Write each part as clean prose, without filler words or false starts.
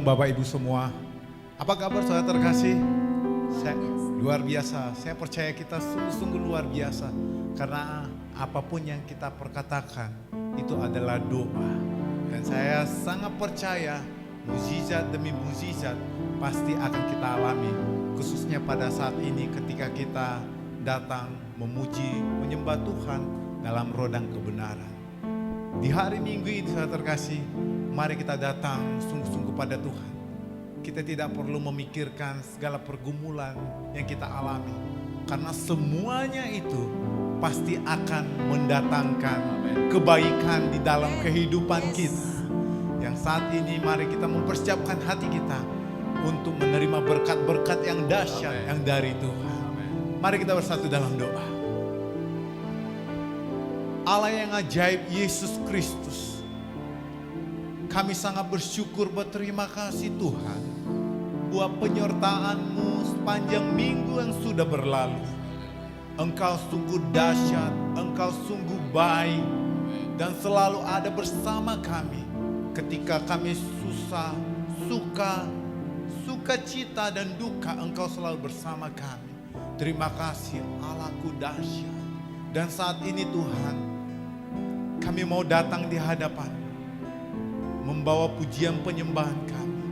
Shalom Bapak Ibu semua. Apa kabar saudara terkasih? Luar biasa. Saya percaya kita sungguh-sungguh luar biasa. Karena apapun yang kita perkatakan itu adalah doa. Dan saya sangat percaya mukjizat demi mukjizat pasti akan kita alami. Khususnya pada saat ini ketika kita datang memuji, menyembah Tuhan dalam roh dan kebenaran. Di hari Minggu ini saudara terkasih, mari kita datang sungguh-sungguh pada Tuhan. Kita tidak perlu memikirkan segala pergumulan yang kita alami. Karena semuanya itu pasti akan mendatangkan kebaikan di dalam kehidupan kita. Yang saat ini mari kita mempersiapkan hati kita untuk menerima berkat-berkat yang dahsyat yang dari Tuhan. Mari kita bersatu dalam doa. Allah yang ajaib, Yesus Kristus, kami sangat bersyukur, berterima kasih Tuhan buat penyertaan-Mu sepanjang minggu yang sudah berlalu. Engkau sungguh dahsyat, Engkau sungguh baik, dan selalu ada bersama kami ketika kami susah, suka cita dan duka. Engkau selalu bersama kami. Terima kasih Allahku dahsyat. Dan saat ini Tuhan, kami mau datang di hadapan, membawa pujian penyembahan kami.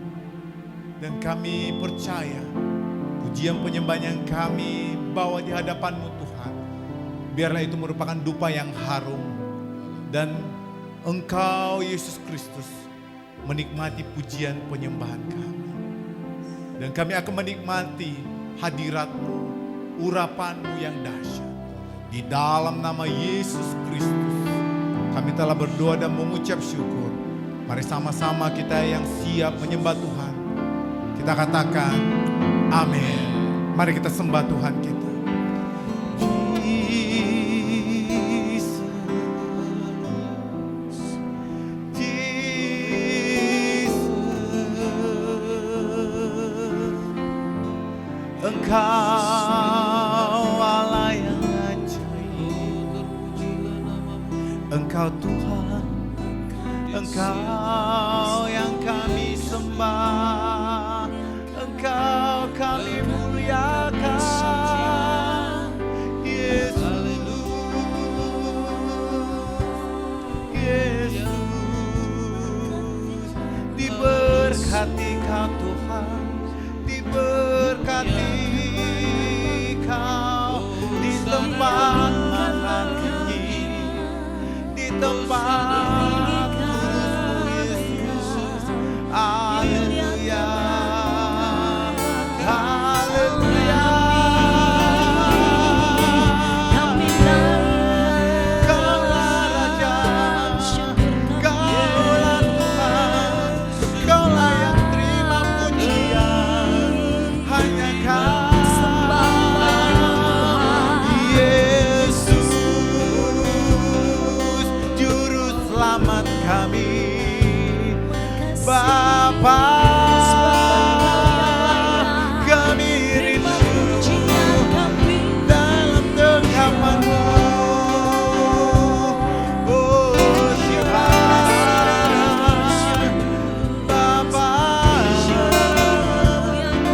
Dan kami percaya pujian penyembahan yang kami bawa di hadapan-Mu Tuhan, biarlah itu merupakan dupa yang harum. Dan Engkau Yesus Kristus menikmati pujian penyembahan kami. Dan kami akan menikmati hadirat-Mu, urapan-Mu yang dahsyat. Di dalam nama Yesus Kristus kami telah berdoa dan mengucap syukur. Mari sama-sama kita yang siap menyembah Tuhan, kita katakan amin. Mari kita sembah Tuhan kita. Engkau Allah yang ajaib, Engkau Tuhan, Engkau yang kami sembah, Engkau kami muliakan, Yesus, Yesus. Diberkati Kau Tuhan, diberkati Kau di tempat mana ini, di tempat kudus-Mu Yesus. Haleluya, haleluya. Kaulah Raja, Kaulah Tuhan, Kaulah yang terima pujian, hanya Kau. Yesus, Juru Selamat kami, Bapa, kami rindu dalam genggaman-Mu. Oh Tuhan, Bapa,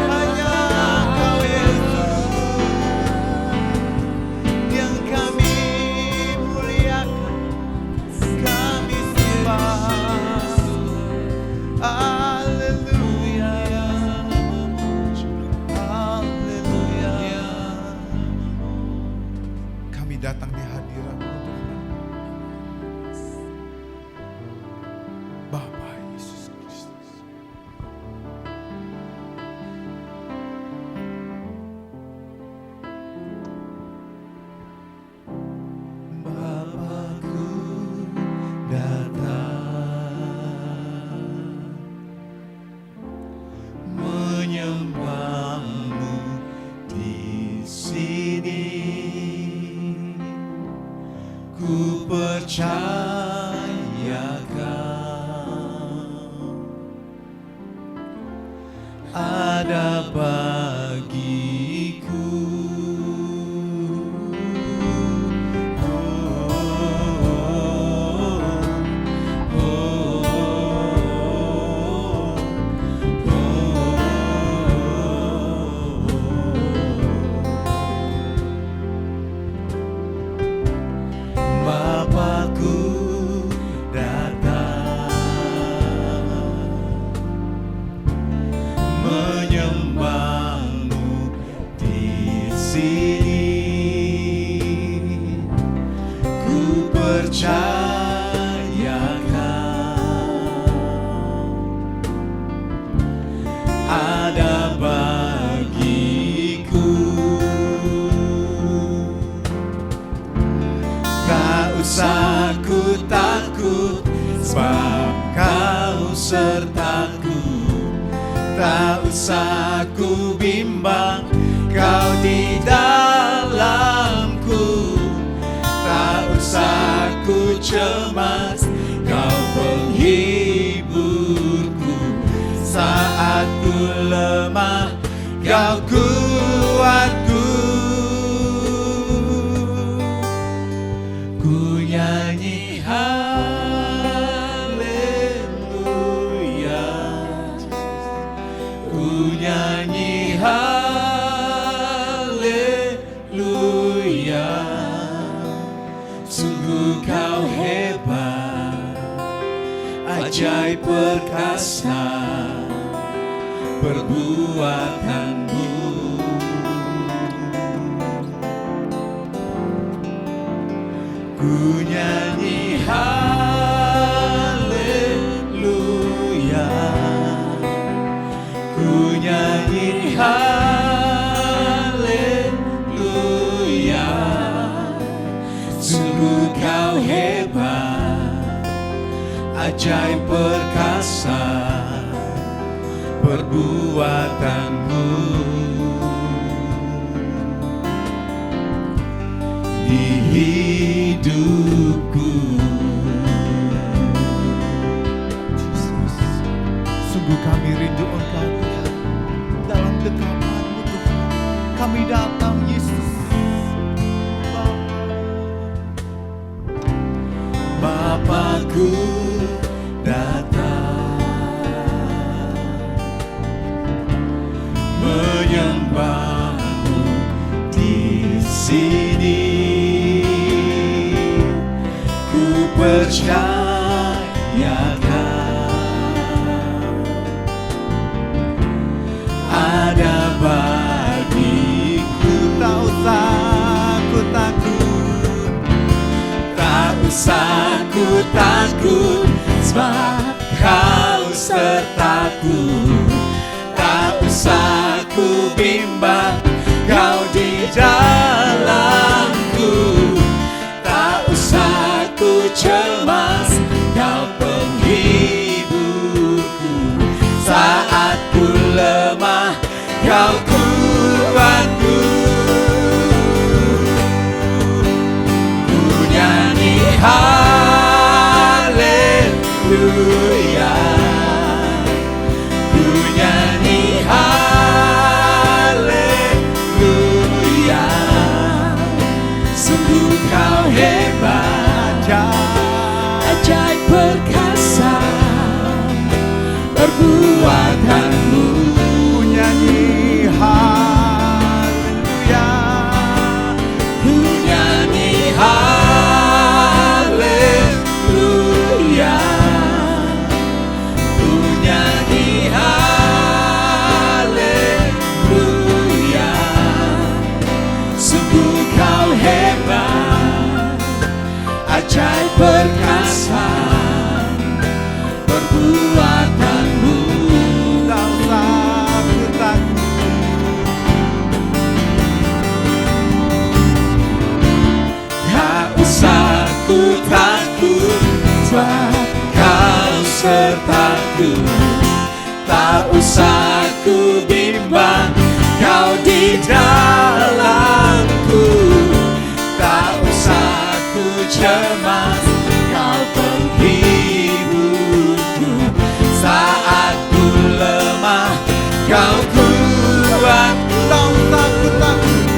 hanya Kau Yesus yang kami muliakan, kami sembah. Haleluya, haleluya. Kami datang di hadirat-Mu Tuhan, Bapa Yesus Kristus. Bapakku datang menyembah-Mu di sini. Ku percaya Kau ada bagiku. usah ku takut, sebab Kau sertaku. Tak usah ku bimbang, Kau di dalamku. Tak usah ku cemas, Kau penghiburku. Saat ku lemah, Kau kuatku. Ku nyanyi haleluya, ku nyanyi haleluya. Sungguh Kau hebat, ajaib perkasa perbuatanmu. Ku nyanyi haleluya, ku nyanyi haleluya. Sungguh Kau hebat, ajaib perkasa perbuatanmu. Di hidupku, Yesus, sungguh kami rindu Engkau Tuhan. Dalam dekapan-Mu Tuhan, kami datang Yesus. Bapakku datang menyembah-Mu di sini. Ku percayakan ada bagiku. Tak usah ku takut, tak usah ku takut, sebab Kau sertaku. Tak usah ku bimbang, Kau di dalamku. Tak usah ku cemas, Kau penghiburku. Saat ku lemah, Kau kuatku. Ku nyanyi haleluya, ku nyanyi haleluya. Sungguh Kau hebat, ajaib perkasa perbuatanmu. ku nyanyi haleluya, Ku nyanyi haleluya, ku nyanyi haleluya. Sungguh Kau hebat, ajaib perkasa perbuatanmu. tak usah ku takut, Tak usah ku takut, sebab Kau sertaku. Tak usah ku bimbang, Kau di dalamku. Tak usah ku cemas, Kau penghiburku. Saat ku lemah, Kau kuatku. tak usah ku takut,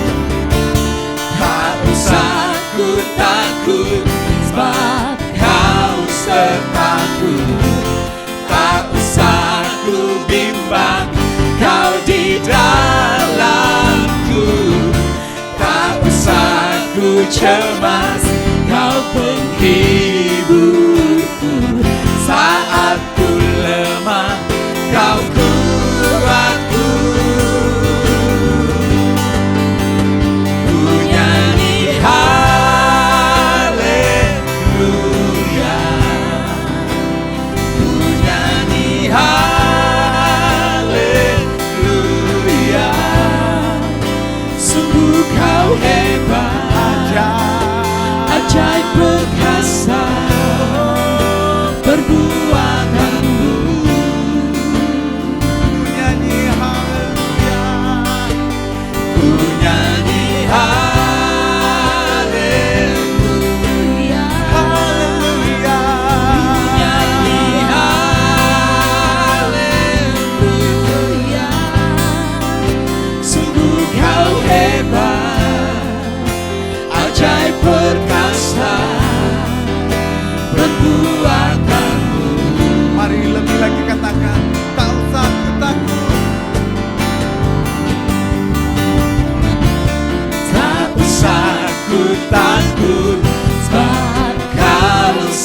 Tak usah ku takut, sebab Kau sertaku. Tak usah ku bimbang, Kau di dalamku. Tak usah ku cemas, Kau penghiburku. Saat ku lemah, Kau kuatku. Ku nyanyi haleluya, ku nyanyi haleluya. Sungguh Kau hebat, ajaib perkasa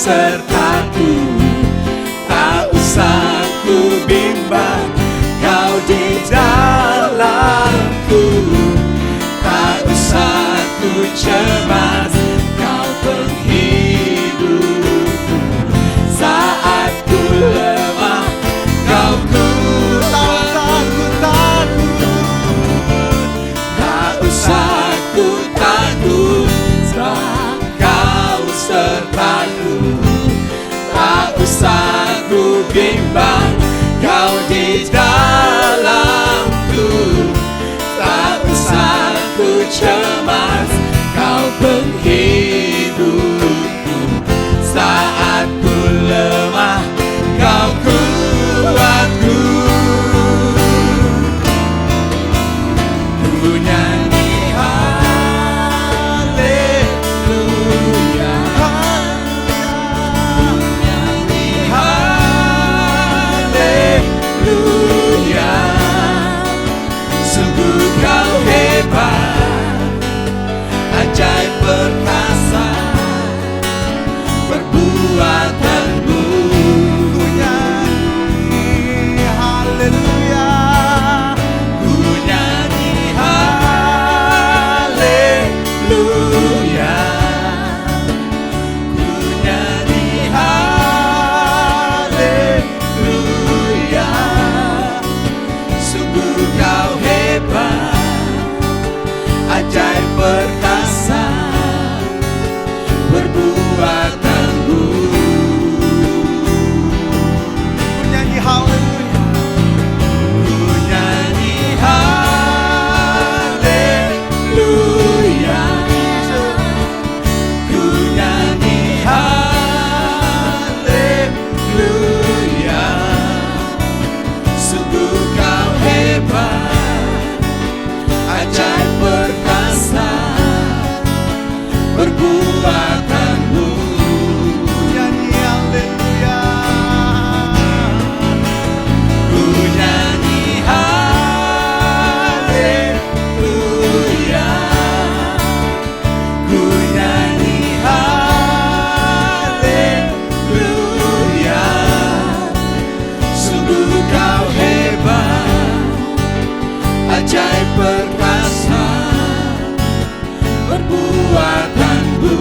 sertaku, tak usah ku bimbang, kau di dalamku. Tak usah ku cemas, kau penghidupku. Saat ku lemah, kau kuat. Tak usah ku takut, sebab kau sertaku. Tak usah ku bimbang, kau di dalamku. Tak usah ku cemas, kau penghidupku. Saat ku lemah, kau kuatku. Ku nyanyi haleluya, ku nyanyi haleluya. Sungguh kau hebat, ajaib perkasa, perbuatanmu. Ku nyanyi haleluya, Ku nyanyi haleluya, ku nyanyi haleluya. Sungguh kau hebat, ajaib perkasa, perbuatanmu. ku nyanyi haleluya, Ku nyanyi haleluya, ku nyanyi haleluya. Sungguh kau hebat, ajaib perkasa, perbuatanmu. ku nyanyi haleluya, Ku nyanyi haleluya, ku nyanyi haleluya. Sungguh kau hebat, ajaib perkasa, perbuatanmu.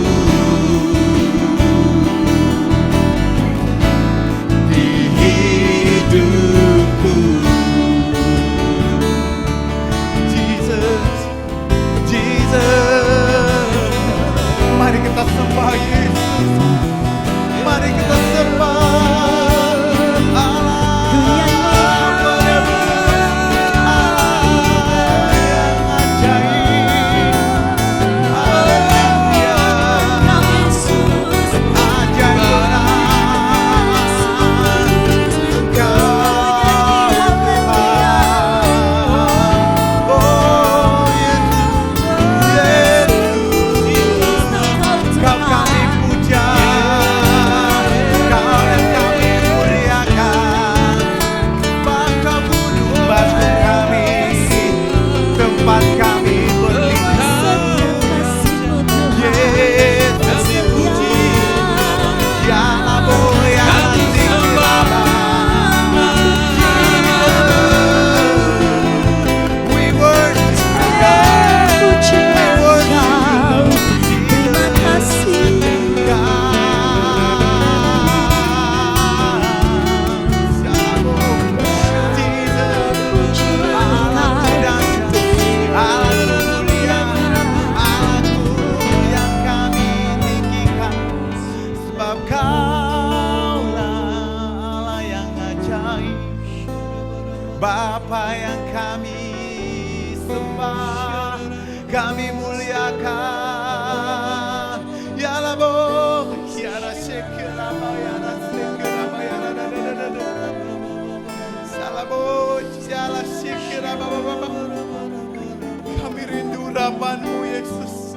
Di hidupku, Jesus, Jesus. Mari kita sembah Yesus, mari kita sembah Bapa yang kami sembah, kami muliakan. Ya Labo, ya Rasyekirama, ya Rasyekirama, ya Radadadadada. Salabo, ya Rasyekirama, kami rindu urapan-Mu Yesus.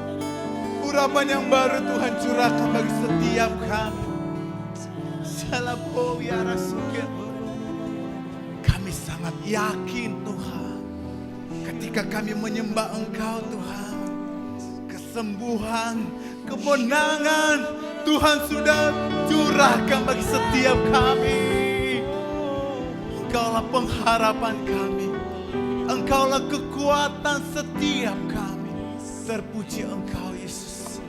Urapan yang baru Tuhan curahkan bagi setiap kami. Salabo, ya Rasyekirama. Kami sangat yakin Tuhan, ketika kami menyembah Engkau Tuhan, kesembuhan, kemenangan Tuhan sudah curahkan bagi setiap kami. Engkaulah pengharapan kami. Engkaulah kekuatan setiap kami. Terpuji Engkau Yesus.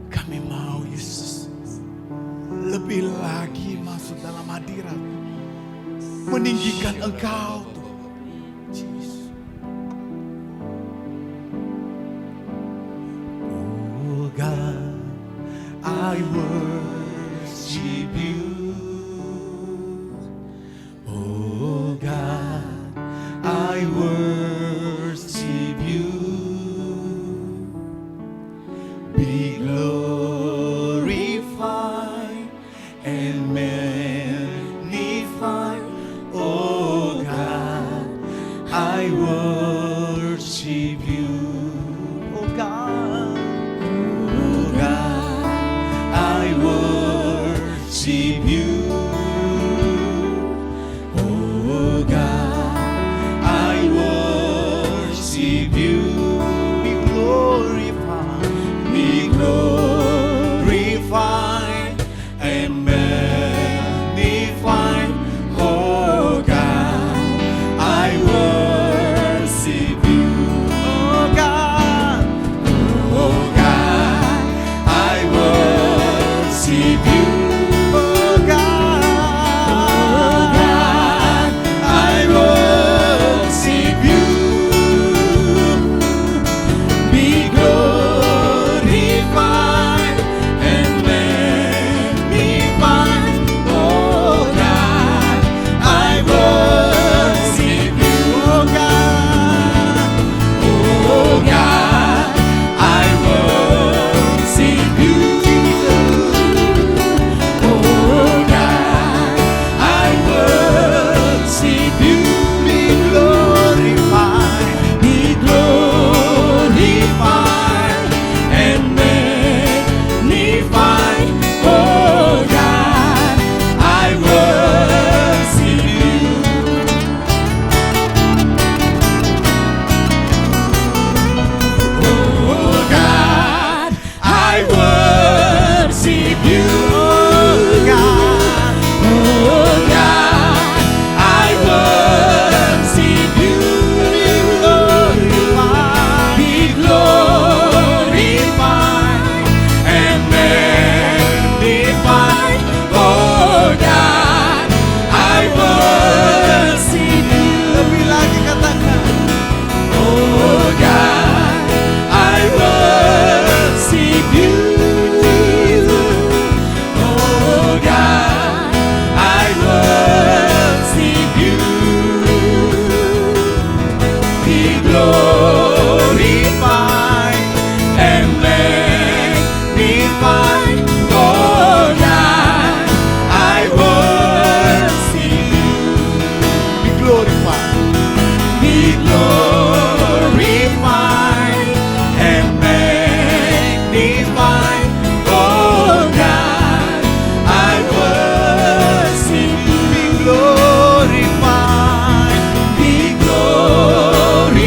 Kami mau Yesus lebih lagi masuk dalam hadirat, meninggikan Engkau Tuhan. Jesus. Oh God, I worship you. Oh God, I worship you. Be glorified and magnified. Oh God, I worship you. Oh God, I worship you. Oh God, I worship you. Be glorified, be glorified and magnified. Oh God, I worship you. Oh God, I worship you. Oh God, I worship you. Be glorified and magnified. Oh God, I worship you. Oh God, I worship you. Oh God, I worship you. Be glorified, be glorified and magnified. Oh God, I worship you. Oh God, I worship you. Oh God, I worship you. Be glorified and magnified. Oh God, I worship you. Lebih lagi katakan. Oh God, I worship you. Oh God, I worship you. Be glorified and magnified. Oh God, I worship you. Be glorified. Be glorified and magnified. Oh God, I worship you. Be glorified, be glorified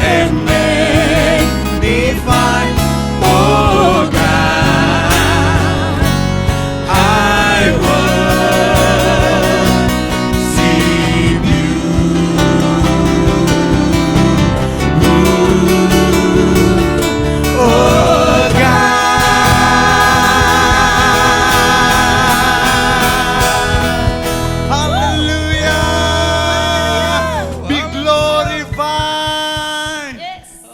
and magnified. Oh God, I worship you. Oh God, hallelujah, be glorified.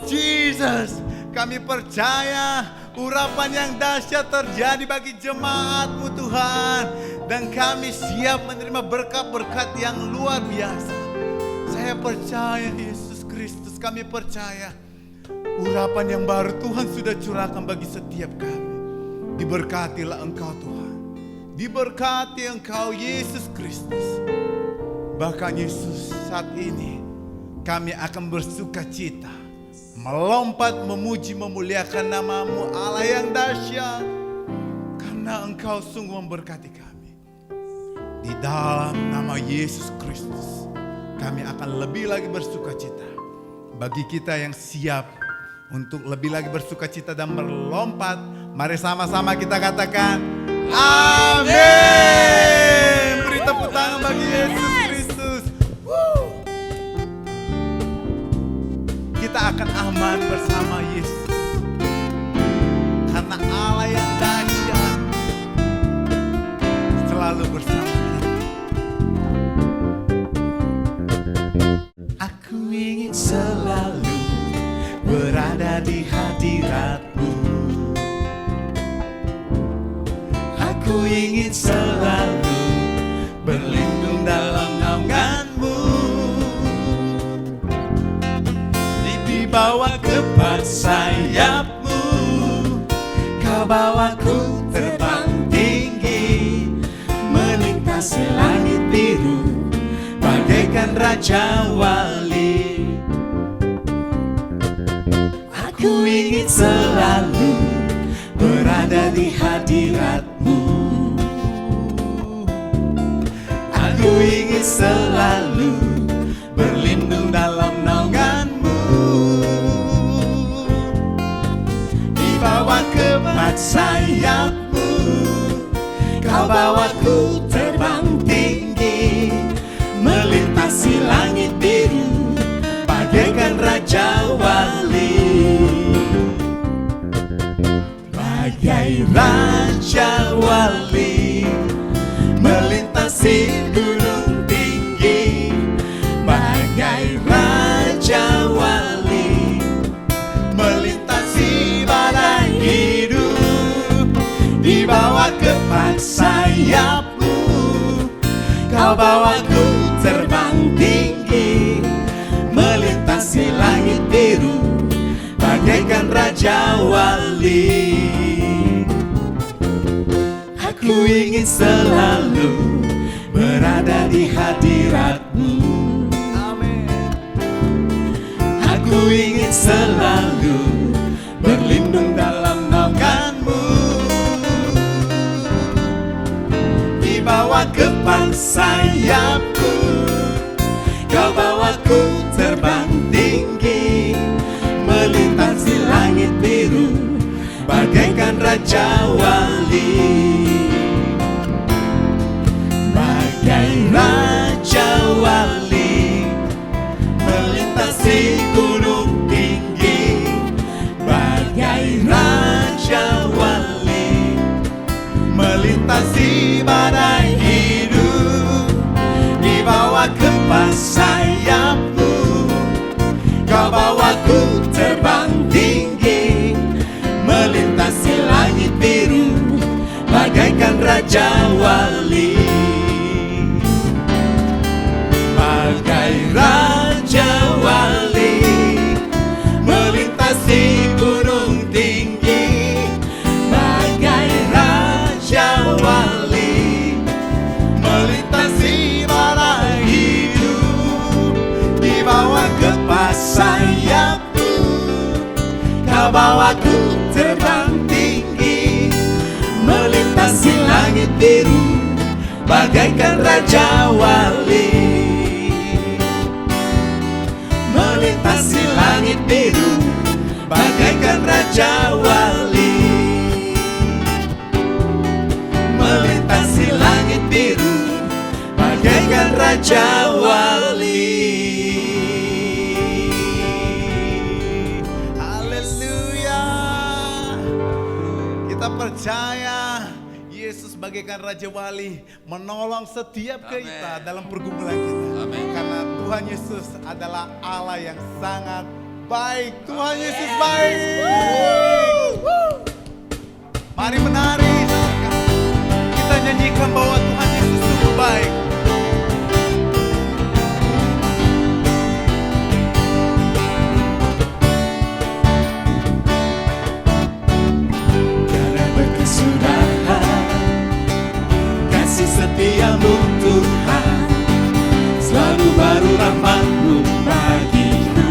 Jesus, kami percaya urapan yang dahsyat terjadi bagi jemaat-Mu Tuhan, dan kami siap menerima berkat-berkat yang luar biasa. Saya percaya Yesus Kristus, kami percaya urapan yang baru Tuhan sudah curahkan bagi setiap kami. Diberkatilah Engkau Tuhan, diberkati Engkau Yesus Kristus. Bahkan Yesus, saat ini kami akan bersuka cita, melompat, memuji, memuliakan nama-Mu Allah yang dahsyat, karena Engkau sungguh memberkati kami. Di dalam nama Yesus Kristus, kami akan lebih lagi bersuka cita. Bagi kita yang siap untuk lebih lagi bersuka cita dan berlompat. Mari sama-sama kita katakan amin. Beri tepuk tangan bagi Yesus Kristus. Kita akan aman bersama Yesus, karena Allah yang dahsyat selalu bersama kita. Aku ingin selalu berada di hadirat-Mu. Aku ingin selalu berlindung dalam naungan-Mu. Dibawa kepada sayap-Mu, Kau bawaku terbang tinggi, melintasi langit biru bagaikan Raja Wali. Aku ingin selalu berada di hadirat-Mu. Aku ingin selalu berlindung dalam naungan-Mu. Dibawa kepada sayap-Mu, Kau bawaku terbang tinggi, melintasi langit biru bagaikan Raja Wali. Bagai Raja Wali melintasi gunung tinggi, bagai Raja Wali melintasi badai hidup. Dibawa kepada sayap-Mu, Kau bawaku terbang tinggi, melintasi langit biru bagaikan Raja Wali. Aku ingin selalu berada di hadirat-Mu. Amin. Aku ingin selalu berlindung dalam naungan-Mu. Dibawa kepada sayap-Mu, Kau bawaku terbang tinggi, melintasi langit biru bagaikan Raja Wali. Bagai Raja Wali melintasi gunung tinggi, bagai Raja Wali melintasi badai hidup. Dibawa kepada sayap-Mu, Kau bawaku terbang tinggi, melintasi langit biru bagaikan Raja Wali. Bagai Raja Wali melintasi gunung tinggi, bagai Raja Wali melintasi badai hidup. Dibawa kepada sayap-Mu, Kau bawaku terbang tinggi, melintasi langit biru bagaikan Raja Wali. Melintasi langit biru bagaikan Raja Wali. Melintasi langit biru bagaikan Raja Wali. Haleluya. Kita percaya Yesus bagaikan Raja Wali menolong setiap kita dalam pergumulan kita. Amin. Karena Tuhan Yesus adalah Allah yang sangat baik. Tuhan Yesus baik. Mari menari. Kita nyanyikan bahwa Tuhan Yesus sungguh baik. Karena berkesudahan kasih setia-Mu Tuhan, selalu baru rahmat-Mu bagiku.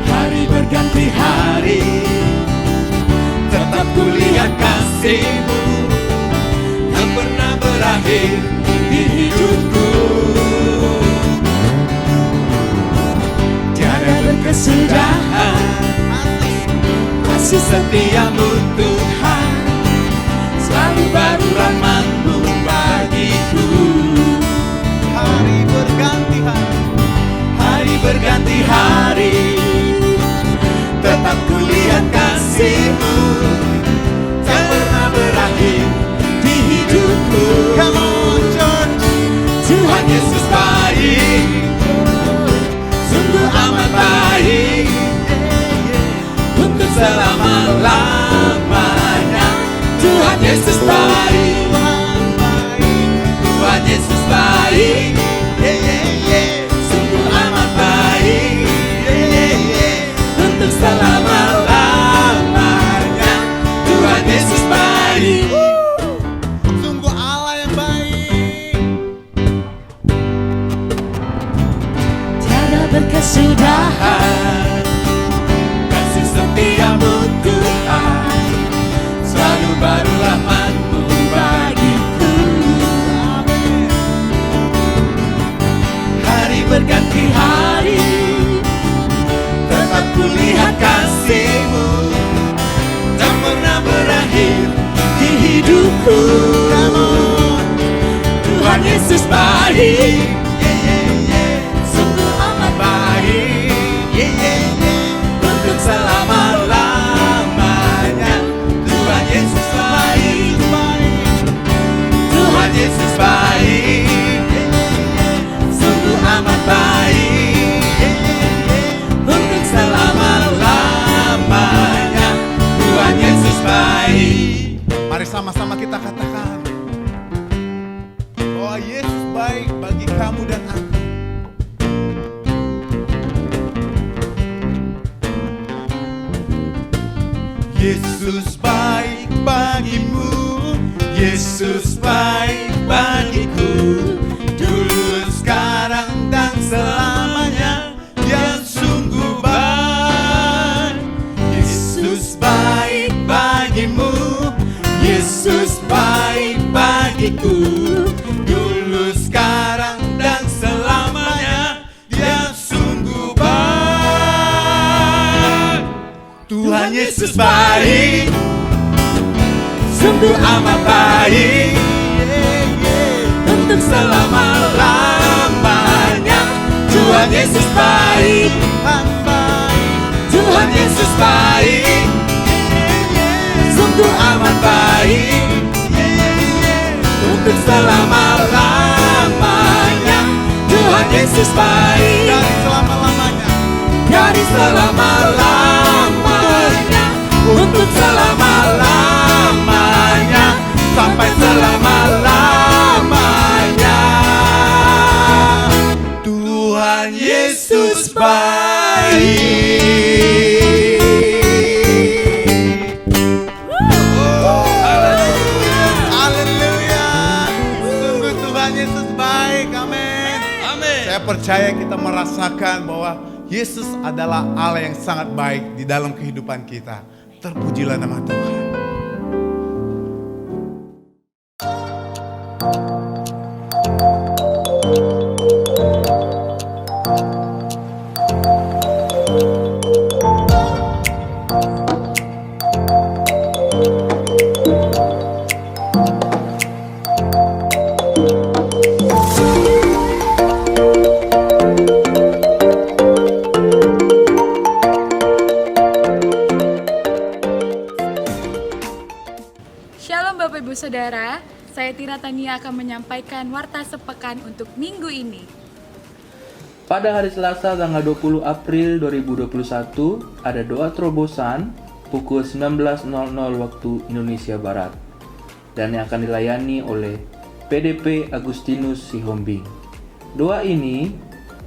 Hari berganti hari, tetap kulihat kasih-Mu yang pernah berakhir di hidupku. kesudahan, kasih setiamu Tuhan, selalu baru rahmat-Mu bagiku. Hari berganti hari, Hari berganti hari, tetap kulihat kasih-Mu, tak pernah berakhir di hidupku. come on church. Tuhan Yesus baik, sungguh amat baik, untuk selama-lamanya. Tuhan Yesus baik, Tuhan Yesus baik, sungguh amat baik, untuk selama-lamanya. Tuhan Yesus baik. Sungguh Allah yang baik. Tiada berkesudahan, kasih setiamu Tuhan, selalu baru rahmat-Mu bagiku. Hari berganti hari, tetap kulihat kasih-Mu, tak pernah berakhir di hidupku. Tuhan Yesus baik, sungguh amat baik, untuk selama-lamanya. Tuhan Yesus baik, Tuhan Yesus baik, sungguh amat baik, untuk selama-lamanya. Tuhan Yesus baik. Mari sama-sama kita katakan bahwa Yesus baik bagi kamu dan aku. Yesus baik bagimu, Yesus baik bagiku, dulu, sekarang, dan selamanya. Dia sungguh baik. Yesus baik bagimu, Yesus baik bagiku, dulu, sekarang, dan selamanya. Dia sungguh baik. Tuhan Yesus baik, sungguh amat baik, untuk selama-lamanya. Tuhan Yesus baik, Tuhan Yesus baik, sungguh amat baik, untuk selama-lamanya. Tuhan Yesus baik, Dari selama-lamanya. dari selama-lamanya, untuk selama-lamanya, sampai selama-lamanya. Tuhan Yesus baik. Haleluya. Sungguh Tuhan Yesus baik. Amin. Amin. Saya percaya kita merasakan bahwa Yesus adalah Allah yang sangat baik di dalam kehidupan kita. Terpujilah nama Tuhan. Shalom Bapak Ibu Saudara, saya Tina Tania akan menyampaikan Warta Sepekan untuk minggu ini. Pada hari Selasa tanggal 20 April 2021 ada doa terobosan pukul 19.00 waktu Indonesia Barat dan yang akan dilayani oleh PDP Agustinus Sihombing. Doa ini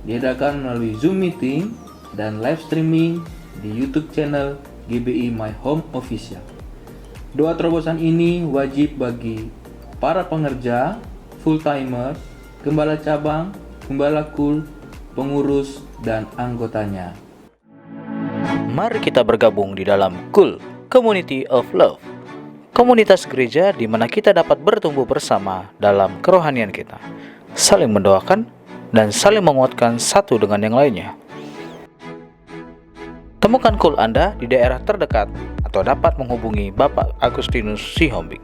diadakan melalui Zoom meeting dan live streaming di YouTube channel GBI My Home Official. Doa terobosan ini wajib bagi para pengerja, full-timer, gembala cabang, gembala kul, pengurus, dan anggotanya. Mari kita bergabung di dalam KUL, Community of Love, komunitas gereja di mana kita dapat bertumbuh bersama dalam kerohanian kita, saling mendoakan dan saling menguatkan satu dengan yang lainnya. Temukan Kul Anda di daerah terdekat atau dapat menghubungi Bapak Agustinus Sihombing.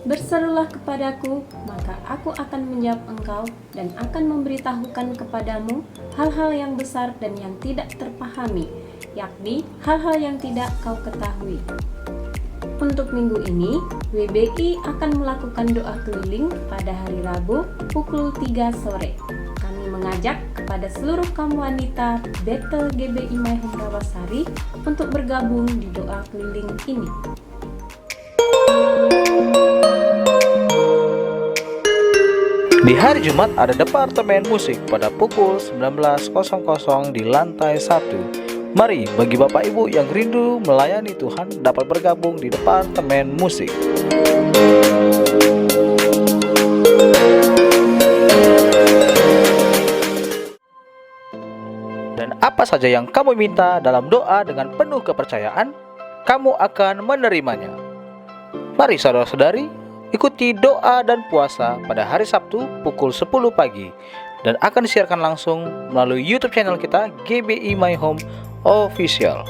Berserulah kepadaku, maka aku akan menjawab engkau dan akan memberitahukan kepadamu hal-hal yang besar dan yang tidak terpahami, yakni hal-hal yang tidak kau ketahui. Untuk minggu ini, WBI akan melakukan doa keliling pada hari Rabu pukul 3 sore. Kami mengajak kepada seluruh kaum wanita Bethel GBI My Home Rawasari untuk bergabung di doa keliling ini. Di hari Jumat ada Departemen Musik pada pukul 19.00 di lantai 1. Mari bagi Bapak Ibu yang rindu melayani Tuhan dapat bergabung di Departemen Musik. Dan apa saja yang kamu minta dalam doa dengan penuh kepercayaan, kamu akan menerimanya. Mari saudara-saudari, ikuti doa dan puasa pada hari Sabtu pukul 10 pagi dan akan disiarkan langsung melalui YouTube channel kita GBI My Home Official.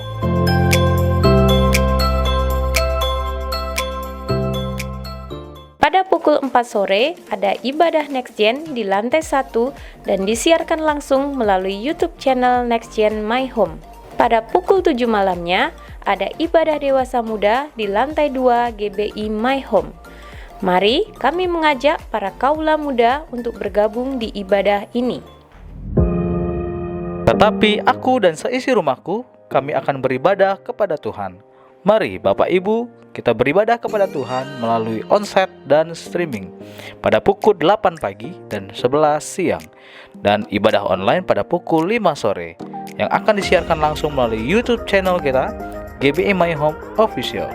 Pada pukul 4 sore ada ibadah Next Gen di lantai 1 dan disiarkan langsung melalui YouTube channel Next Gen My Home. Pada pukul 7 malamnya ada ibadah dewasa muda di lantai 2 GBI My Home. Mari kami mengajak para kaula muda untuk bergabung di ibadah ini. Tetapi aku dan seisi rumahku, kami akan beribadah kepada Tuhan. Mari Bapak Ibu, kita beribadah kepada Tuhan melalui onsite dan streaming pada pukul 8 pagi dan 11 siang. Dan ibadah online pada pukul 5 sore yang akan disiarkan langsung melalui YouTube channel kita GBI My Home Official.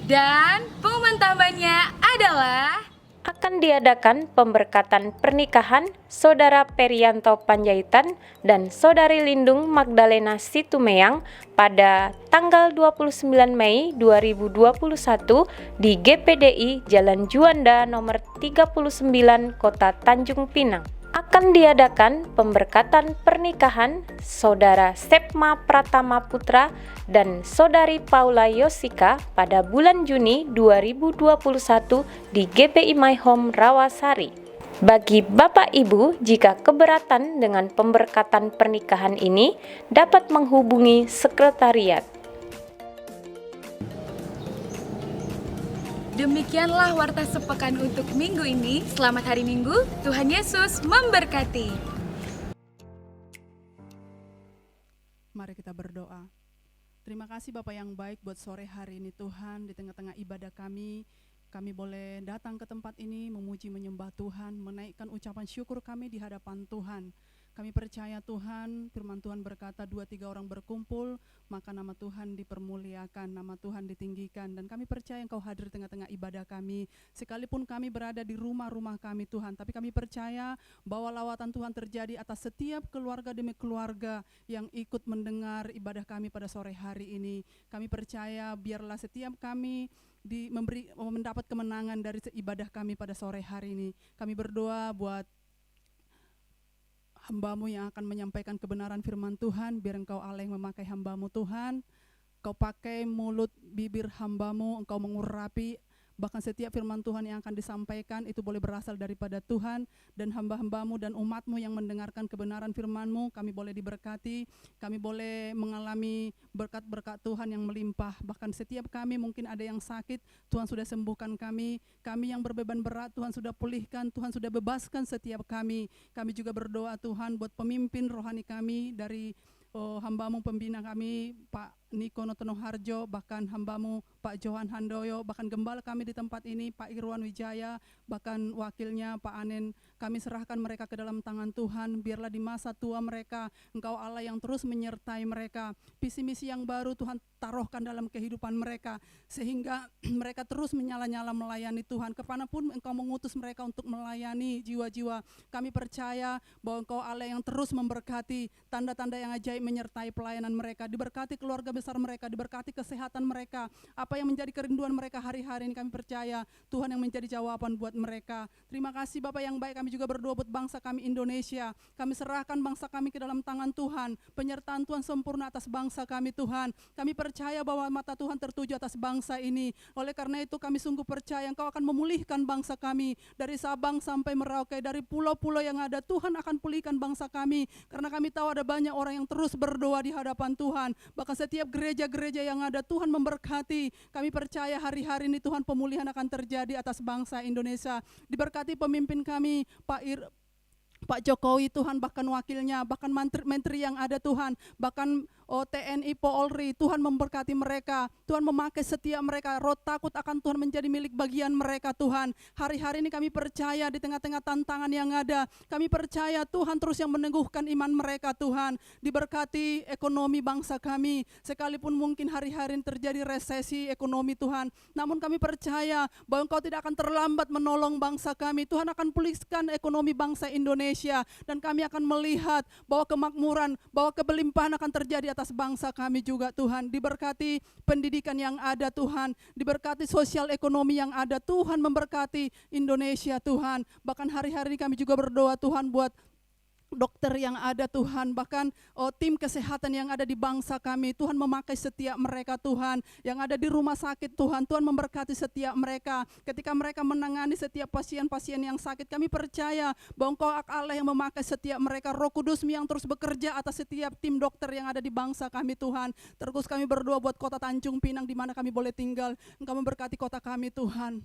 Dan pengumuman tambahnya adalah Akan diadakan pemberkatan pernikahan Saudara Perianto Panjaitan dan Saudari Lindung Magdalena Situmeang pada tanggal 29 Mei 2021 di GPDI Jalan Juanda nomor 39 Kota Tanjung Pinang. Akan diadakan pemberkatan pernikahan Saudara Sepma Pratama Putra dan Saudari Paula Yosika pada bulan Juni 2021 di GBI My Home Rawasari. Bagi Bapak Ibu, jika keberatan dengan pemberkatan pernikahan ini, dapat menghubungi sekretariat. demikianlah warta sepekan untuk minggu ini. Selamat hari Minggu, Tuhan Yesus memberkati. Mari kita berdoa. Terima kasih Bapak yang baik buat sore hari ini Tuhan. Di tengah-tengah ibadah kami boleh datang ke tempat ini memuji menyembah Tuhan, menaikkan ucapan syukur kami di hadapan Tuhan. Kami percaya Tuhan, firman Tuhan berkata 2-3 orang berkumpul, maka nama Tuhan dipermuliakan, nama Tuhan ditinggikan. Dan kami percaya Engkau hadir di tengah-tengah ibadah kami. Sekalipun kami berada di rumah-rumah kami Tuhan, tapi kami percaya bahwa lawatan Tuhan terjadi atas setiap keluarga demi keluarga yang ikut mendengar ibadah kami pada sore hari ini. Kami percaya biarlah setiap kami mendapat kemenangan dari ibadah kami pada sore hari ini. Kami berdoa buat hamba-Mu yang akan menyampaikan kebenaran firman Tuhan, biar Engkau Allah yang memakai hamba-Mu Tuhan. Engkau pakai mulut bibir hamba-Mu, Engkau mengurapi, bahkan setiap firman Tuhan yang akan disampaikan itu boleh berasal daripada Tuhan, dan hamba-hamba-Mu dan umat-Mu yang mendengarkan kebenaran firman-Mu, kami boleh diberkati, kami boleh mengalami berkat-berkat Tuhan yang melimpah. Bahkan setiap kami mungkin ada yang sakit, Tuhan sudah sembuhkan kami yang berbeban berat Tuhan sudah pulihkan, Tuhan sudah bebaskan setiap kami. Kami juga berdoa Tuhan buat pemimpin rohani kami dari hamba-Mu pembina kami Pak Niko Notono Harjo, bahkan hamba-Mu Pak Johan Handoyo, bahkan gembala kami di tempat ini Pak Irwan Wijaya, bahkan wakilnya Pak Anen. Kami serahkan mereka ke dalam tangan Tuhan. Biarlah di masa tua mereka Engkau Allah yang terus menyertai mereka. Visi misi yang baru Tuhan taruhkan dalam kehidupan mereka, sehingga mereka terus menyala-nyala melayani Tuhan. Kemanapun Engkau mengutus mereka untuk melayani jiwa-jiwa, kami percaya bahwa Engkau Allah yang terus memberkati, tanda-tanda yang ajaib menyertai pelayanan mereka. Diberkati keluarga besar mereka, diberkati kesehatan mereka. Apa yang menjadi kerinduan mereka hari-hari ini kami percaya Tuhan yang menjadi jawaban buat mereka. Terima kasih Bapak yang baik, kami juga berdoa buat bangsa kami Indonesia. Kami serahkan bangsa kami ke dalam tangan Tuhan. Penyertaan Tuhan sempurna atas bangsa kami Tuhan. Kami percaya bahwa mata Tuhan tertuju atas bangsa ini. Oleh karena itu kami sungguh percaya Engkau akan memulihkan bangsa kami. Dari Sabang sampai Merauke, dari pulau-pulau yang ada, Tuhan akan pulihkan bangsa kami. Karena kami tahu ada banyak orang yang terus berdoa di hadapan Tuhan. Bahkan setiap gereja-gereja yang ada, Tuhan memberkati. Kami percaya hari-hari ini Tuhan pemulihan akan terjadi atas bangsa Indonesia. Diberkati pemimpin kami, Pak Jokowi Tuhan, bahkan wakilnya, bahkan menteri yang ada Tuhan, bahkan TNI, Polri, Tuhan memberkati mereka. Tuhan memakai setiap mereka. Roh takut akan Tuhan menjadi milik bagian mereka Tuhan. Hari-hari ini kami percaya di tengah-tengah tantangan yang ada, kami percaya Tuhan terus yang meneguhkan iman mereka Tuhan. Diberkati ekonomi bangsa kami, sekalipun mungkin hari-hari ini terjadi resesi ekonomi Tuhan, namun kami percaya bahwa Engkau tidak akan terlambat menolong bangsa kami. Tuhan akan pulihkan ekonomi bangsa Indonesia, dan kami akan melihat bahwa kemakmuran, bahwa kebelimpahan akan terjadi atas bangsa kami juga Tuhan. Diberkati pendidikan yang ada Tuhan, diberkati sosial ekonomi yang ada Tuhan, memberkati Indonesia Tuhan. Bahkan hari-hari ini kami juga berdoa Tuhan buat dokter yang ada Tuhan, bahkan tim kesehatan yang ada di bangsa kami. Tuhan memakai setiap mereka Tuhan, yang ada di rumah sakit Tuhan. Tuhan memberkati setiap mereka ketika mereka menangani setiap pasien-pasien yang sakit. Kami percaya bahwa Engkau Allah yang memakai setiap mereka. Roh Kudus-Mu yang terus bekerja atas setiap tim dokter yang ada di bangsa kami Tuhan. Terus kami berdoa buat kota Tanjung Pinang di mana kami boleh tinggal. Engkau memberkati kota kami Tuhan.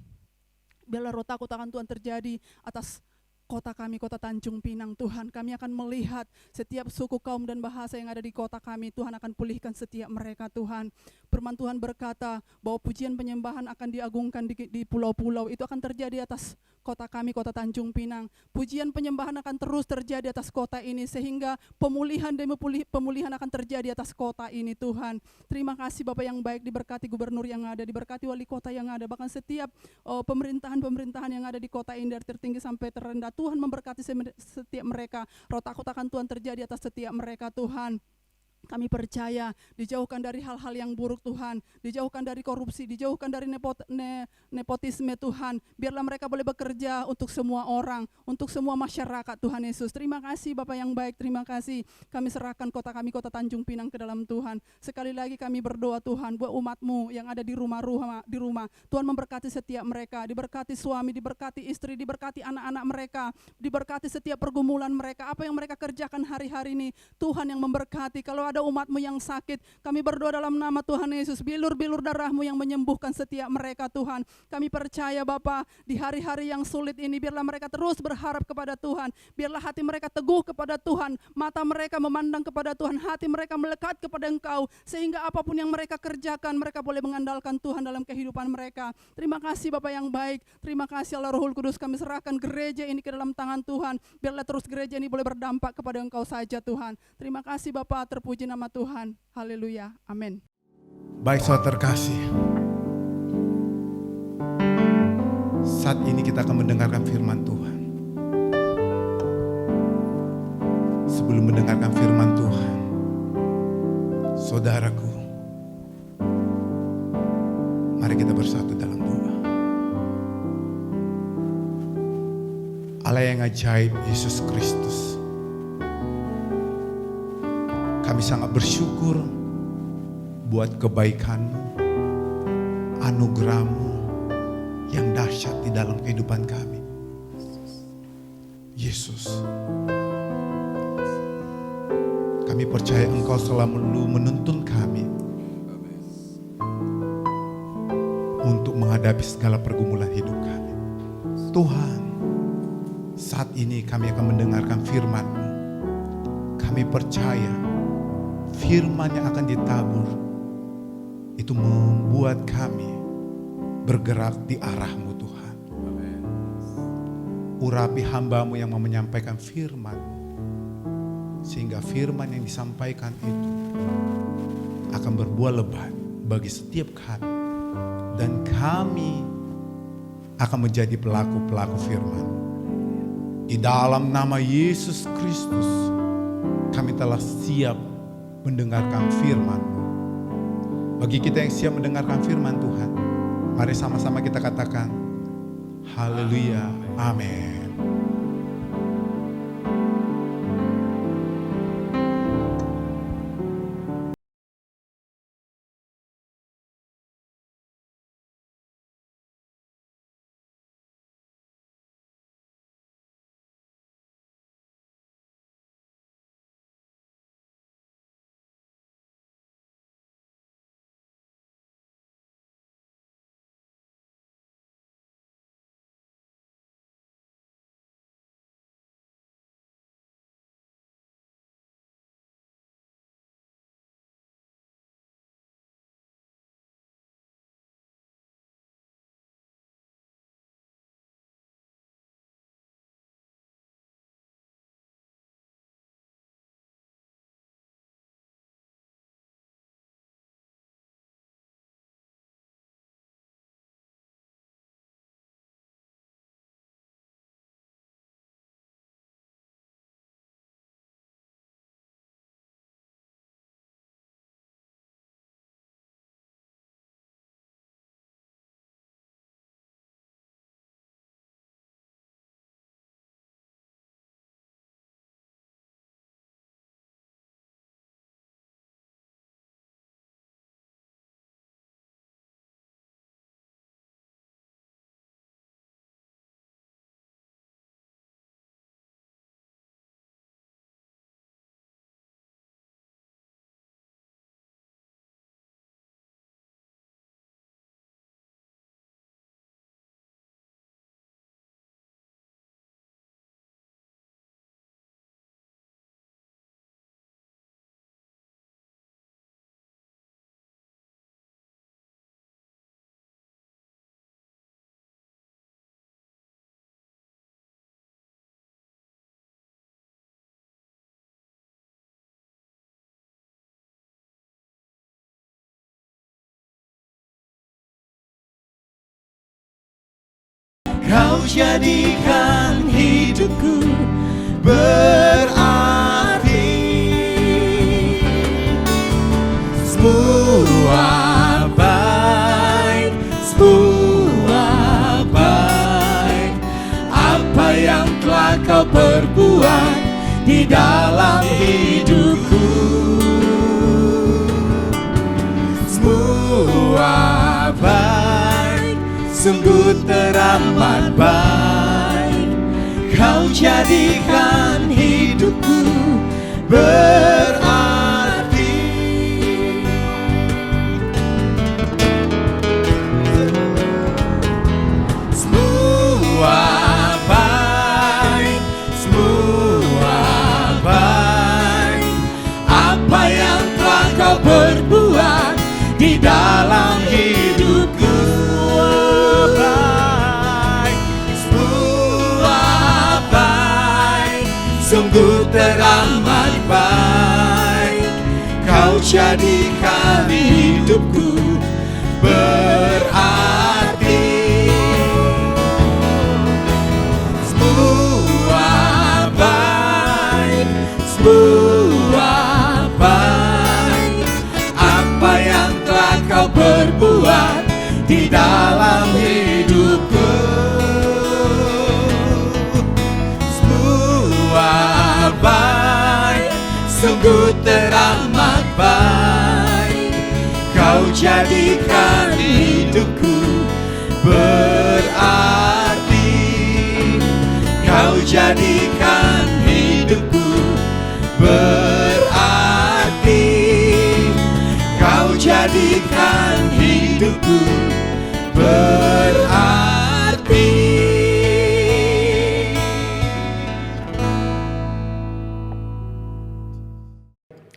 Biarlah roh takut akan Tuhan terjadi atas kota kami, kota Tanjung Pinang Tuhan. Kami akan melihat setiap suku, kaum dan bahasa yang ada di kota kami. Tuhan akan pulihkan setiap mereka Tuhan. Firman Tuhan berkata bahwa pujian penyembahan akan diagungkan di pulau-pulau. Itu akan terjadi atas kota kami, kota Tanjung Pinang. Pujian penyembahan akan terus terjadi atas kota ini, sehingga pemulihan demi pemulihan akan terjadi atas kota ini Tuhan. Terima kasih Bapak yang baik, diberkati gubernur yang ada, diberkati wali kota yang ada, bahkan setiap pemerintahan-pemerintahan yang ada di kota ini dari tertinggi sampai terendah. Tuhan memberkati setiap mereka. Roh takut akan Tuhan terjadi atas setiap mereka Tuhan. Kami percaya dijauhkan dari hal-hal yang buruk Tuhan, dijauhkan dari korupsi, dijauhkan dari nepotisme Tuhan. Biarlah mereka boleh bekerja untuk semua orang, untuk semua masyarakat Tuhan Yesus. Terima kasih Bapak yang baik, terima kasih. Kami serahkan kota kami, kota Tanjung Pinang ke dalam Tuhan. Sekali lagi kami berdoa Tuhan buat umat-Mu yang ada di rumah. Tuhan memberkati setiap mereka, diberkati suami, diberkati istri, diberkati anak-anak mereka, diberkati setiap pergumulan mereka. Apa yang mereka kerjakan hari-hari ini, Tuhan yang memberkati. Kalau ada umat-Mu yang sakit, kami berdoa dalam nama Tuhan Yesus, bilur-bilur darah-Mu yang menyembuhkan setiap mereka Tuhan. Kami percaya Bapa, di hari-hari yang sulit ini, biarlah mereka terus berharap kepada Tuhan, biarlah hati mereka teguh kepada Tuhan, mata mereka memandang kepada Tuhan, hati mereka melekat kepada Engkau, sehingga apapun yang mereka kerjakan, mereka boleh mengandalkan Tuhan dalam kehidupan mereka. Terima kasih Bapa yang baik, terima kasih Allah Rohul Kudus. Kami serahkan gereja ini ke dalam tangan Tuhan, biarlah terus gereja ini boleh berdampak kepada Engkau saja Tuhan. Terima kasih Bapa, terpuji nama Tuhan. Haleluya. Amin. Baik saudara terkasih, saat ini kita akan mendengarkan firman Tuhan. Sebelum mendengarkan firman Tuhan, saudaraku, mari kita bersatu dalam doa. Allah yang ajaib, Yesus Kristus, kami sangat bersyukur buat kebaikan-Mu, anugerah-Mu yang dahsyat di dalam kehidupan kami. Yesus, kami percaya Engkau selalu menuntun kami untuk menghadapi segala pergumulan hidup kami. Tuhan, saat ini kami akan mendengarkan firman-Mu. Kami percaya firman yang akan ditabur itu membuat kami bergerak di arah-Mu Tuhan. Urapi hamba-Mu yang mau menyampaikan firman, sehingga firman yang disampaikan itu akan berbuah lebat bagi setiap kami, dan kami akan menjadi pelaku-pelaku firman. Di dalam nama Yesus Kristus, kami telah siap mendengarkan firman-Mu. Bagi kita yang siap mendengarkan firman Tuhan, mari sama-sama kita katakan, haleluya, amin. Kau jadikan hidupku berarti. Semua baik, semua baik. Apa yang telah kau perbuat di dalam hidupku. Semua baik, sungguh teramat baik. Kau jadikan hidupku berarti. Semua baik, semua baik. Apa yang telah kau perbuat di dalam hidupku. Sungguh teramat baik. Kau jadikan hidupku berarti. Semua baik, semua baik. Apa yang telah kau perbuat di dalam hidupku. Baik, sungguh teramat baik. Kau jadikan hidupku berarti. Kau jadikan hidupku berarti. Kau jadikan hidupku berarti.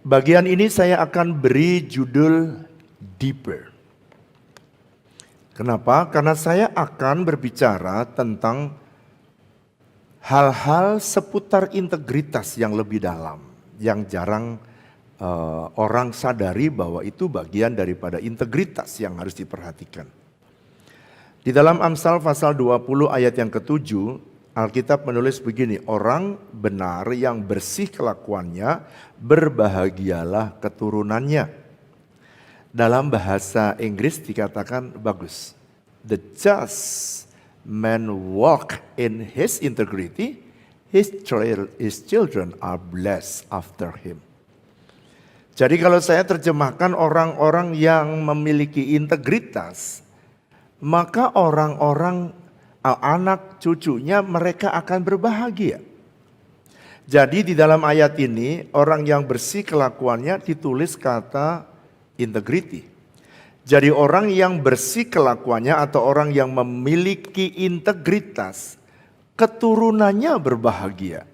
Bagian ini saya akan beri judul Deeper. Kenapa? Karena saya akan berbicara tentang hal-hal seputar integritas yang lebih dalam, yang jarang orang sadari bahwa itu bagian daripada integritas yang harus diperhatikan. Di dalam Amsal pasal 20 ayat yang ke-7, Alkitab menulis begini, orang benar yang bersih kelakuannya, berbahagialah keturunannya. Dalam bahasa Inggris dikatakan bagus. The just man walk in his integrity, his children are blessed after him. Jadi kalau saya terjemahkan orang-orang yang memiliki integritas, maka orang-orang anak cucunya mereka akan berbahagia. Jadi di dalam ayat ini orang yang bersih kelakuannya ditulis kata integrity. Jadi orang yang bersih kelakuannya atau orang yang memiliki integritas, keturunannya berbahagia.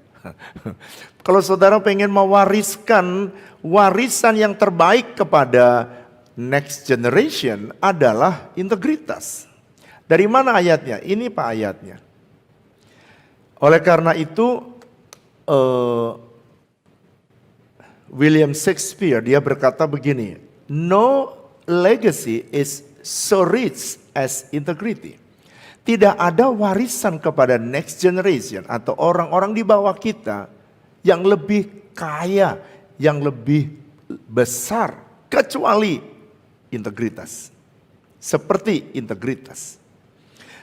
Kalau saudara pengen mewariskan warisan yang terbaik kepada next generation adalah integritas. Dari mana ayatnya? Ini Pak ayatnya. Oleh karena itu William Shakespeare dia berkata begini, no legacy is so rich as integrity. Tidak ada warisan kepada next generation atau orang-orang di bawah kita yang lebih kaya, yang lebih besar kecuali integritas. Seperti integritas.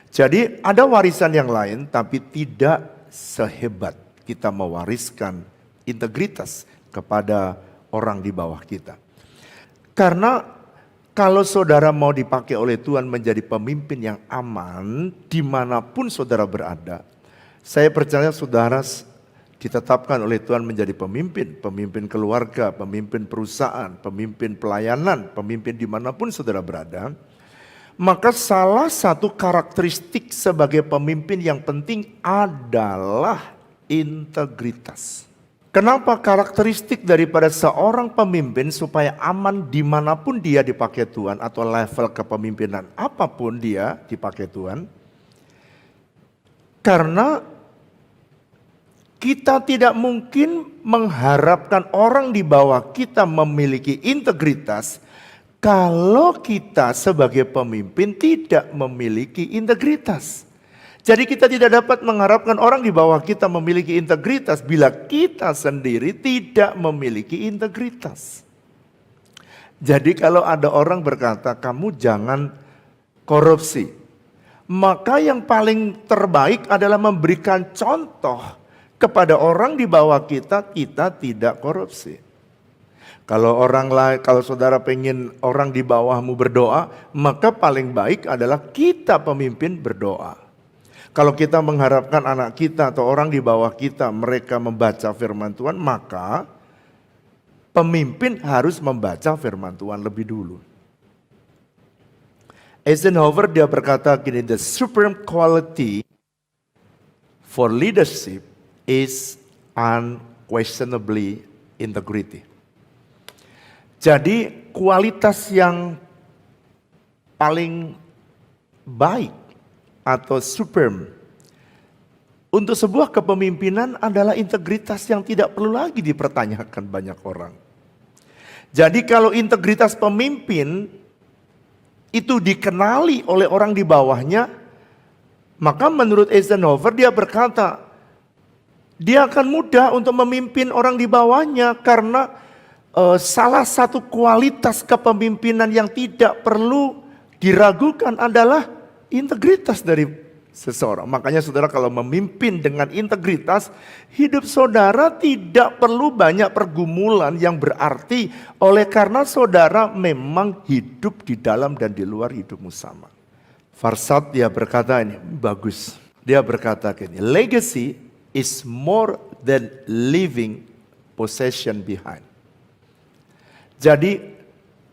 Jadi ada warisan yang lain tapi tidak sehebat kita mewariskan integritas kepada orang di bawah kita. Karena kalau saudara mau dipakai oleh Tuhan menjadi pemimpin yang aman dimanapun saudara berada, saya percaya saudara ditetapkan oleh Tuhan menjadi pemimpin, pemimpin keluarga, pemimpin perusahaan, pemimpin pelayanan, pemimpin dimanapun saudara berada, maka salah satu karakteristik sebagai pemimpin yang penting adalah integritas. Kenapa karakteristik daripada seorang pemimpin supaya aman dimanapun dia dipakai Tuhan atau level kepemimpinan apapun dia dipakai Tuhan? Karena kita tidak mungkin mengharapkan orang di bawah kita memiliki integritas kalau kita sebagai pemimpin tidak memiliki integritas. Jadi kita tidak dapat mengharapkan orang di bawah kita memiliki integritas bila kita sendiri tidak memiliki integritas. Jadi kalau ada orang berkata kamu jangan korupsi, maka yang paling terbaik adalah memberikan contoh kepada orang di bawah kita tidak korupsi. Kalau kalau saudara pengen orang di bawahmu berdoa, maka paling baik adalah kita pemimpin berdoa. Kalau kita mengharapkan anak kita atau orang di bawah kita mereka membaca firman Tuhan, maka pemimpin harus membaca firman Tuhan lebih dulu. Eisenhower dia berkata gini, the supreme quality for leadership is unquestionably integrity. Jadi kualitas yang paling baik atau superb untuk sebuah kepemimpinan adalah integritas yang tidak perlu lagi dipertanyakan banyak orang. Jadi kalau integritas pemimpin itu dikenali oleh orang di bawahnya, maka menurut Eisenhower dia berkata, dia akan mudah untuk memimpin orang di bawahnya karena salah satu kualitas kepemimpinan yang tidak perlu diragukan adalah integritas dari seseorang. Makanya saudara kalau memimpin dengan integritas, hidup saudara tidak perlu banyak pergumulan yang berarti oleh karena saudara memang hidup di dalam dan di luar hidupmu sama. Farsad dia berkata ini, bagus. Dia berkata gini, legacy is more than leaving possession behind. Jadi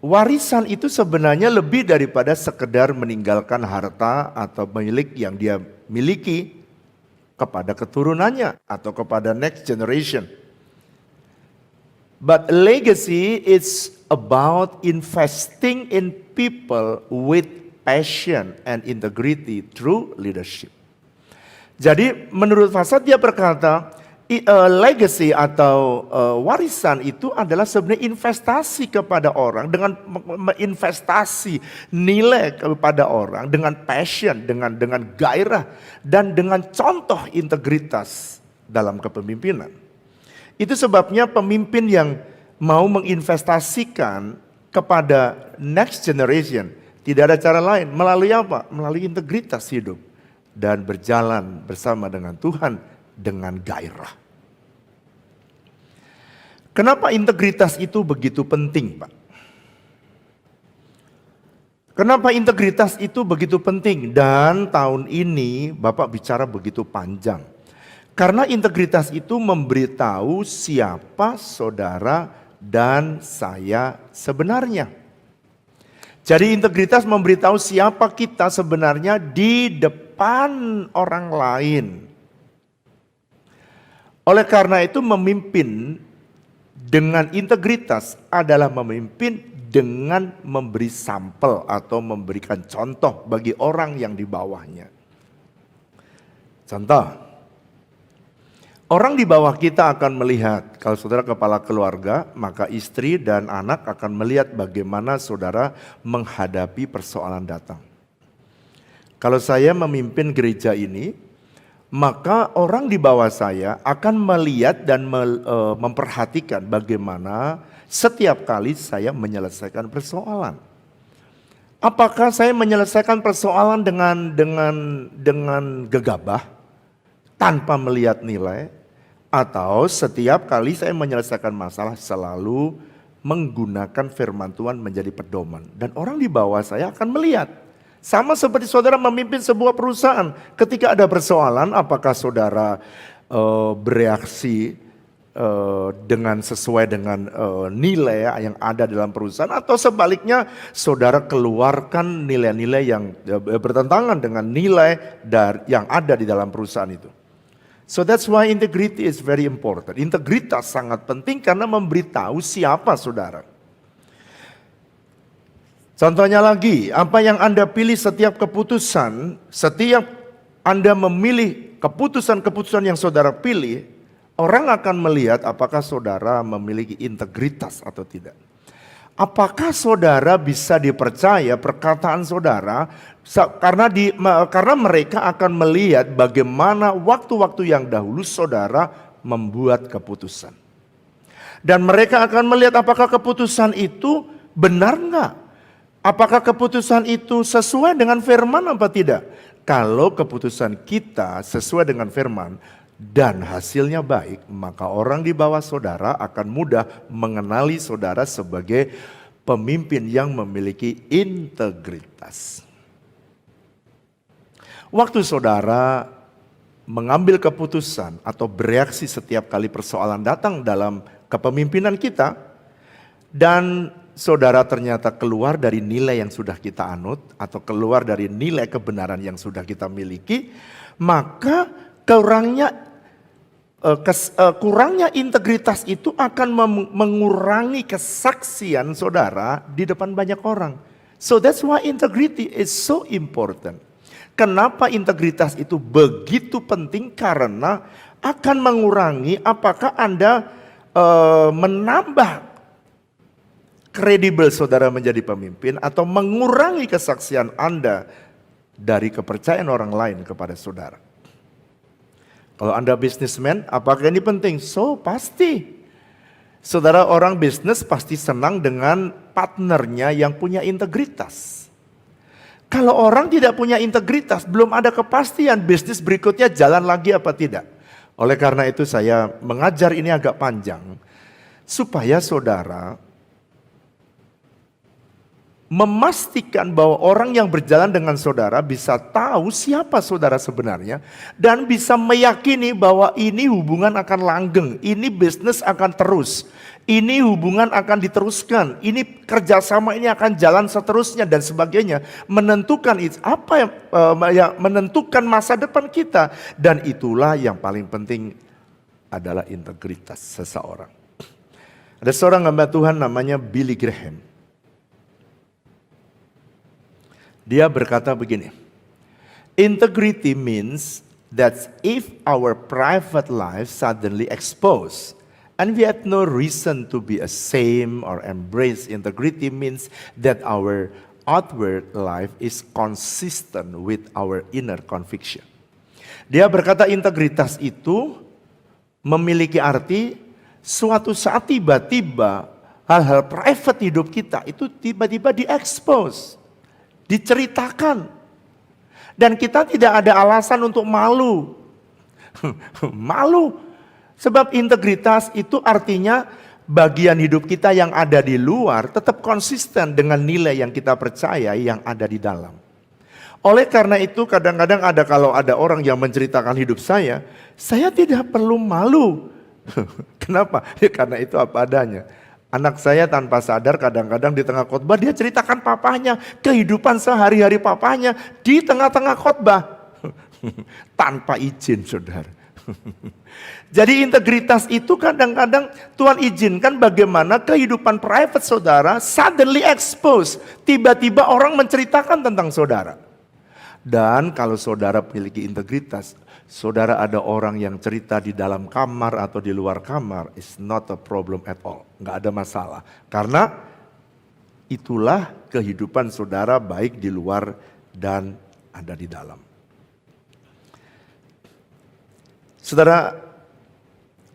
warisan itu sebenarnya lebih daripada sekedar meninggalkan harta atau milik yang dia miliki kepada keturunannya atau kepada next generation. But legacy is about investing in people with passion and integrity through leadership. Jadi menurut Farsad dia berkata, legacy atau warisan itu adalah sebenarnya investasi kepada orang dengan investasi nilai kepada orang dengan passion, dengan gairah dan dengan contoh integritas dalam kepemimpinan. Itu sebabnya pemimpin yang mau menginvestasikan kepada next generation. Tidak ada cara lain. Melalui apa? Melalui integritas hidup. Dan berjalan bersama dengan Tuhan dengan gairah. Kenapa integritas itu begitu penting, Pak? Kenapa integritas itu begitu penting? Dan tahun ini Bapak bicara begitu panjang. Karena integritas itu memberitahu siapa saudara dan saya sebenarnya. Jadi integritas memberitahu siapa kita sebenarnya di depan orang lain. Oleh karena itu memimpin dengan integritas adalah memimpin dengan memberi sampel atau memberikan contoh bagi orang yang di bawahnya. Contoh, orang di bawah kita akan melihat, kalau saudara kepala keluarga, maka istri dan anak akan melihat bagaimana saudara menghadapi persoalan datang. Kalau saya memimpin gereja ini, maka orang di bawah saya akan melihat dan memperhatikan bagaimana setiap kali saya menyelesaikan persoalan. Apakah saya menyelesaikan persoalan dengan gegabah tanpa melihat nilai, atau setiap kali saya menyelesaikan masalah selalu menggunakan firman Tuhan menjadi pedoman, dan orang di bawah saya akan melihat. Sama seperti saudara memimpin sebuah perusahaan, ketika ada persoalan apakah saudara bereaksi dengan sesuai dengan nilai yang ada dalam perusahaan, atau sebaliknya saudara keluarkan nilai-nilai yang bertentangan dengan nilai yang ada di dalam perusahaan itu. So that's why integrity is very important. Integritas sangat penting karena memberitahu siapa saudara. Contohnya lagi, apa yang Anda pilih setiap keputusan, setiap Anda memilih keputusan-keputusan yang saudara pilih, orang akan melihat apakah saudara memiliki integritas atau tidak. Apakah saudara bisa dipercaya perkataan saudara, karena mereka akan melihat bagaimana waktu-waktu yang dahulu saudara membuat keputusan. Dan mereka akan melihat apakah keputusan itu benar enggak. Apakah keputusan itu sesuai dengan firman apa tidak? Kalau keputusan kita sesuai dengan firman, dan hasilnya baik, maka orang di bawah saudara akan mudah mengenali saudara sebagai pemimpin yang memiliki integritas. Waktu saudara mengambil keputusan atau bereaksi setiap kali persoalan datang dalam kepemimpinan kita, dan saudara ternyata keluar dari nilai yang sudah kita anut atau keluar dari nilai kebenaran yang sudah kita miliki, maka kurangnya integritas itu akan mengurangi kesaksian saudara di depan banyak orang. So that's why integrity is so important. Kenapa integritas itu begitu penting? Karena akan mengurangi apakah Anda menambah kredibel saudara menjadi pemimpin atau mengurangi kesaksian Anda dari kepercayaan orang lain kepada saudara. Kalau Anda bisnismen, apakah ini penting? So, pasti. Saudara orang bisnis pasti senang dengan partnernya yang punya integritas. Kalau orang tidak punya integritas, belum ada kepastian bisnis berikutnya jalan lagi apa tidak. Oleh karena itu saya mengajar ini agak panjang, supaya saudara memastikan bahwa orang yang berjalan dengan saudara bisa tahu siapa saudara sebenarnya, dan bisa meyakini bahwa ini hubungan akan langgeng, ini bisnis akan terus, ini hubungan akan diteruskan, ini kerjasama ini akan jalan seterusnya dan sebagainya, menentukan menentukan masa depan kita. Dan itulah yang paling penting adalah integritas seseorang. Ada seorang hamba Tuhan namanya Billy Graham. Dia berkata begini, integrity means that if our private life suddenly exposed and we had no reason to be ashamed or embrace integrity, means that our outward life is consistent with our inner conviction. Dia berkata integritas itu memiliki arti suatu saat tiba-tiba hal-hal private hidup kita itu tiba-tiba diekspos, diceritakan. Dan kita tidak ada alasan untuk malu. Malu. Sebab integritas itu artinya bagian hidup kita yang ada di luar tetap konsisten dengan nilai yang kita percaya yang ada di dalam. Oleh karena itu kadang-kadang kalau ada orang yang menceritakan hidup saya tidak perlu malu. Kenapa? Ya, karena itu apa adanya. Anak saya tanpa sadar kadang-kadang di tengah khotbah dia ceritakan papanya, kehidupan sehari-hari papanya di tengah-tengah khotbah. Tanpa izin, saudara. Jadi integritas itu kadang-kadang Tuhan izinkan bagaimana kehidupan private saudara suddenly exposed. Tiba-tiba orang menceritakan tentang saudara. Dan kalau saudara memiliki integritas, saudara ada orang yang cerita di dalam kamar atau di luar kamar, is not a problem at all. Nggak ada masalah. Karena itulah kehidupan saudara baik di luar dan ada di dalam. Saudara,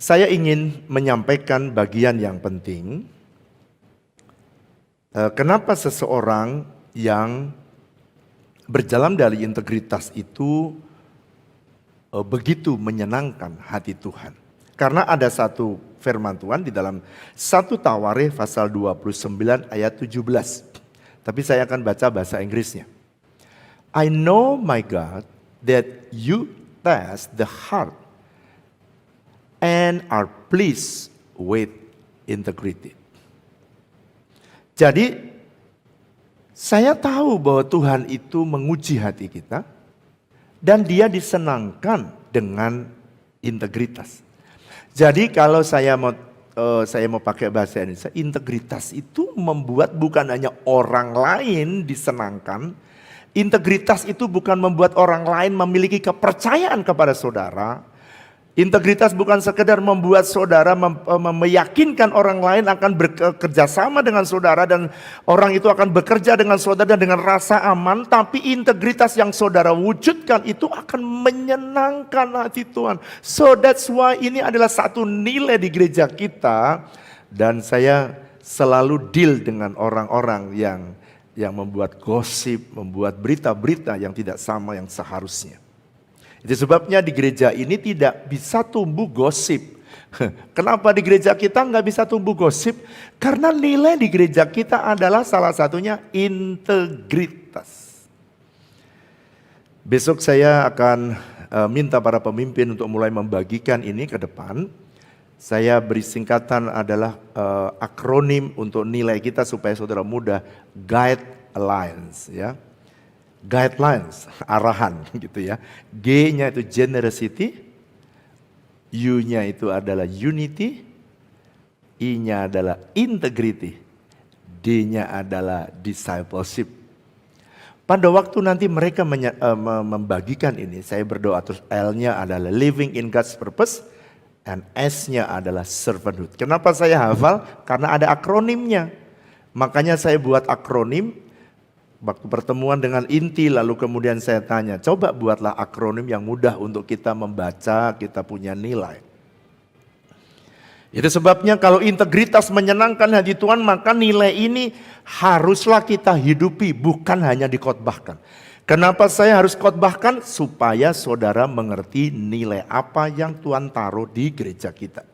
saya ingin menyampaikan bagian yang penting. Kenapa seseorang yang berjalan dari integritas itu begitu menyenangkan hati Tuhan. Karena ada satu firman Tuhan di dalam 1 Tawarikh pasal 29 ayat 17. Tapi saya akan baca bahasa Inggrisnya. I know my God that you test the heart and are pleased with integrity. Jadi saya tahu bahwa Tuhan itu menguji hati kita dan Dia disenangkan dengan integritas. Jadi kalau saya mau pakai bahasa Indonesia, integritas itu membuat bukan hanya orang lain disenangkan, integritas itu bukan membuat orang lain memiliki kepercayaan kepada saudara. Integritas bukan sekedar membuat saudara meyakinkan orang lain akan bekerja sama dengan saudara dan orang itu akan bekerja dengan saudara dengan rasa aman, tapi integritas yang saudara wujudkan itu akan menyenangkan hati Tuhan. So that's why ini adalah satu nilai di gereja kita dan saya selalu deal dengan orang-orang yang membuat gosip, membuat berita-berita yang tidak sama yang seharusnya. Itu sebabnya di gereja ini tidak bisa tumbuh gosip. Kenapa di gereja kita nggak bisa tumbuh gosip? Karena nilai di gereja kita adalah salah satunya integritas. Besok saya akan minta para pemimpin untuk mulai membagikan ini ke depan. Saya beri singkatan adalah akronim untuk nilai kita supaya saudara mudah, guidelines ya. Guidelines, arahan gitu ya. G-nya itu generosity, U-nya itu adalah unity, I-nya adalah integrity, D-nya adalah discipleship. Pada waktu nanti mereka membagikan ini, saya berdoa terus L-nya adalah living in God's purpose, and S-nya adalah servanthood. Kenapa saya hafal? Karena ada akronimnya. Makanya saya buat akronim. Waktu pertemuan dengan inti lalu kemudian saya tanya, coba buatlah akronim yang mudah untuk kita membaca, kita punya nilai. Itu sebabnya kalau integritas menyenangkan hati Tuhan, maka nilai ini haruslah kita hidupi, bukan hanya dikhotbahkan. Kenapa saya harus khotbahkan? Supaya saudara mengerti nilai apa yang Tuhan taruh di gereja kita.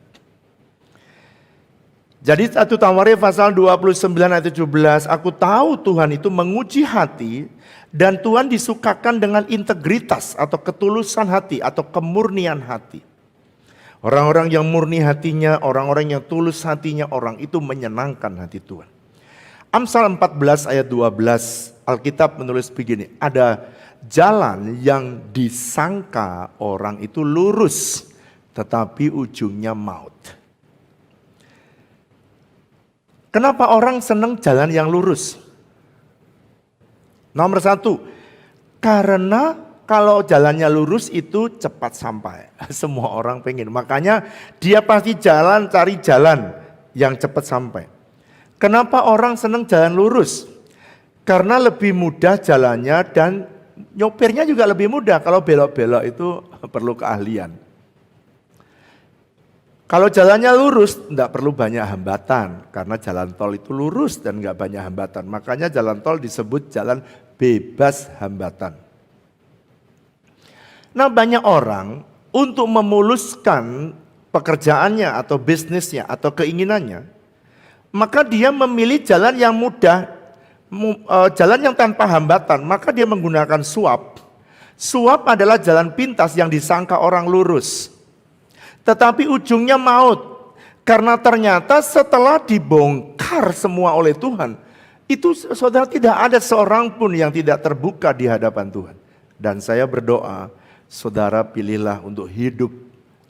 Jadi 1 Tawarikh pasal 29 ayat 17, aku tahu Tuhan itu menguji hati dan Tuhan disukakan dengan integritas atau ketulusan hati atau kemurnian hati. Orang-orang yang murni hatinya, orang-orang yang tulus hatinya, orang itu menyenangkan hati Tuhan. Amsal 14 ayat 12, Alkitab menulis begini, ada jalan yang disangka orang itu lurus, tetapi ujungnya maut. Kenapa orang senang jalan yang lurus? Nomor 1, karena kalau jalannya lurus itu cepat sampai. Semua orang pengen, makanya dia pasti cari jalan yang cepat sampai. Kenapa orang senang jalan lurus? Karena lebih mudah jalannya dan nyopirnya juga lebih mudah. Kalau belok-belok itu perlu keahlian. Kalau jalannya lurus, tidak perlu banyak hambatan. Karena jalan tol itu lurus dan nggak banyak hambatan. Makanya jalan tol disebut jalan bebas hambatan. Nah, banyak orang untuk memuluskan pekerjaannya atau bisnisnya atau keinginannya, maka dia memilih jalan yang mudah, jalan yang tanpa hambatan. Maka dia menggunakan suap. Suap adalah jalan pintas yang disangka orang lurus, tetapi ujungnya maut. Karena ternyata setelah dibongkar semua oleh Tuhan, itu saudara tidak ada seorang pun yang tidak terbuka di hadapan Tuhan. Dan saya berdoa, saudara pilihlah untuk hidup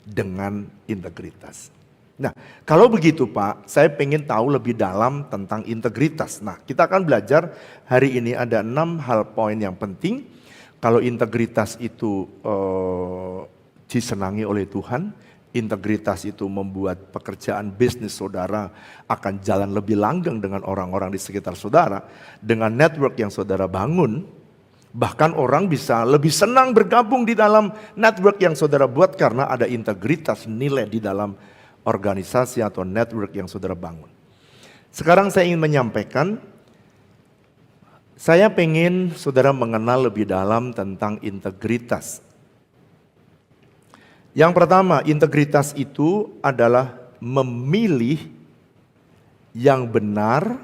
dengan integritas. Nah, kalau begitu Pak, saya pengen tahu lebih dalam tentang integritas. Nah, kita akan belajar hari ini ada 6 hal poin yang penting. Kalau integritas itu disenangi oleh Tuhan, integritas itu membuat pekerjaan bisnis saudara akan jalan lebih langgeng dengan orang-orang di sekitar saudara. Dengan network yang saudara bangun, bahkan orang bisa lebih senang bergabung di dalam network yang saudara buat karena ada integritas nilai di dalam organisasi atau network yang saudara bangun. Sekarang saya ingin menyampaikan, saya pengen saudara mengenal lebih dalam tentang integritas. Yang pertama, integritas itu adalah memilih yang benar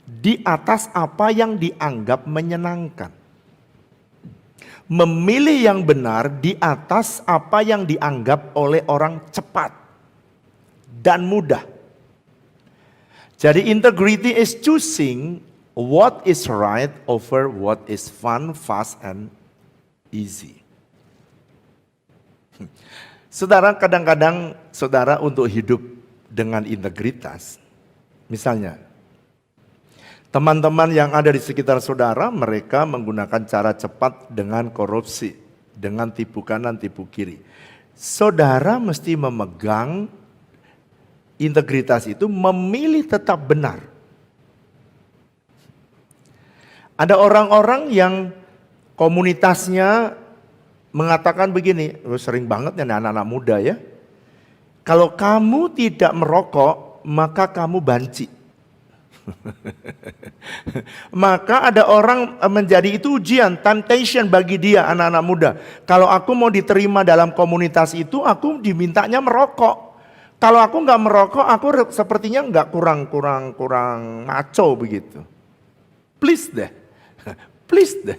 di atas apa yang dianggap menyenangkan. Memilih yang benar di atas apa yang dianggap oleh orang cepat dan mudah. Jadi integrity is choosing what is right over what is fun, fast, and easy. Saudara, kadang-kadang saudara untuk hidup dengan integritas, misalnya teman-teman yang ada di sekitar saudara, mereka menggunakan cara cepat dengan korupsi, dengan tipu kanan, tipu kiri. Saudara mesti memegang integritas itu, memilih tetap benar. Ada orang-orang yang komunitasnya mengatakan begini, sering banget ya anak-anak muda ya. Kalau kamu tidak merokok, maka kamu banci. Maka ada orang menjadi itu ujian, temptation bagi dia anak-anak muda. Kalau aku mau diterima dalam komunitas itu, aku dimintanya merokok. Kalau aku nggak merokok, aku sepertinya nggak kurang maco begitu. Please deh. Please deh.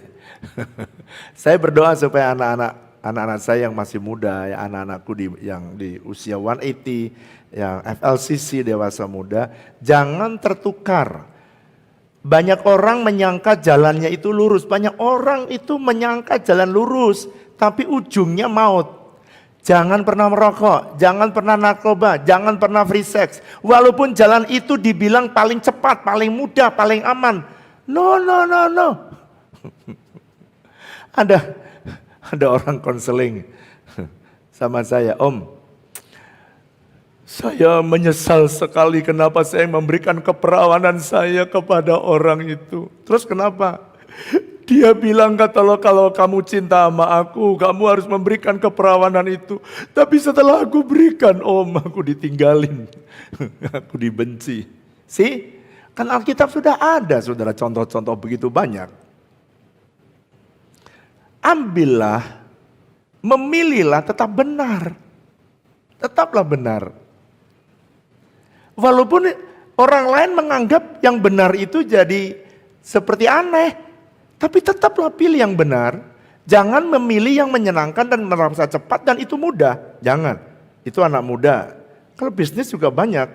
Saya berdoa supaya anak-anak saya yang masih muda, ya anak-anakku yang di usia 180, yang FLCC dewasa muda, jangan tertukar. Banyak orang menyangka jalannya itu lurus, banyak orang itu menyangka jalan lurus, tapi ujungnya maut. Jangan pernah merokok, jangan pernah narkoba, jangan pernah free sex. Walaupun jalan itu dibilang paling cepat, paling mudah, paling aman. No. Ada orang konseling sama saya, Om, saya menyesal sekali kenapa saya memberikan keperawanan saya kepada orang itu. Terus kenapa? Dia bilang kalau kamu cinta sama aku, kamu harus memberikan keperawanan itu. Tapi setelah aku berikan, Om, aku ditinggalin, aku dibenci. See? Kan Alkitab sudah ada, saudara, contoh-contoh begitu banyak. Ambillah, memilihlah tetap benar. Tetaplah benar. Walaupun orang lain menganggap yang benar itu jadi seperti aneh, tapi tetaplah pilih yang benar. Jangan memilih yang menyenangkan dan merasa cepat dan itu mudah. Jangan, itu anak muda. Kalau bisnis juga banyak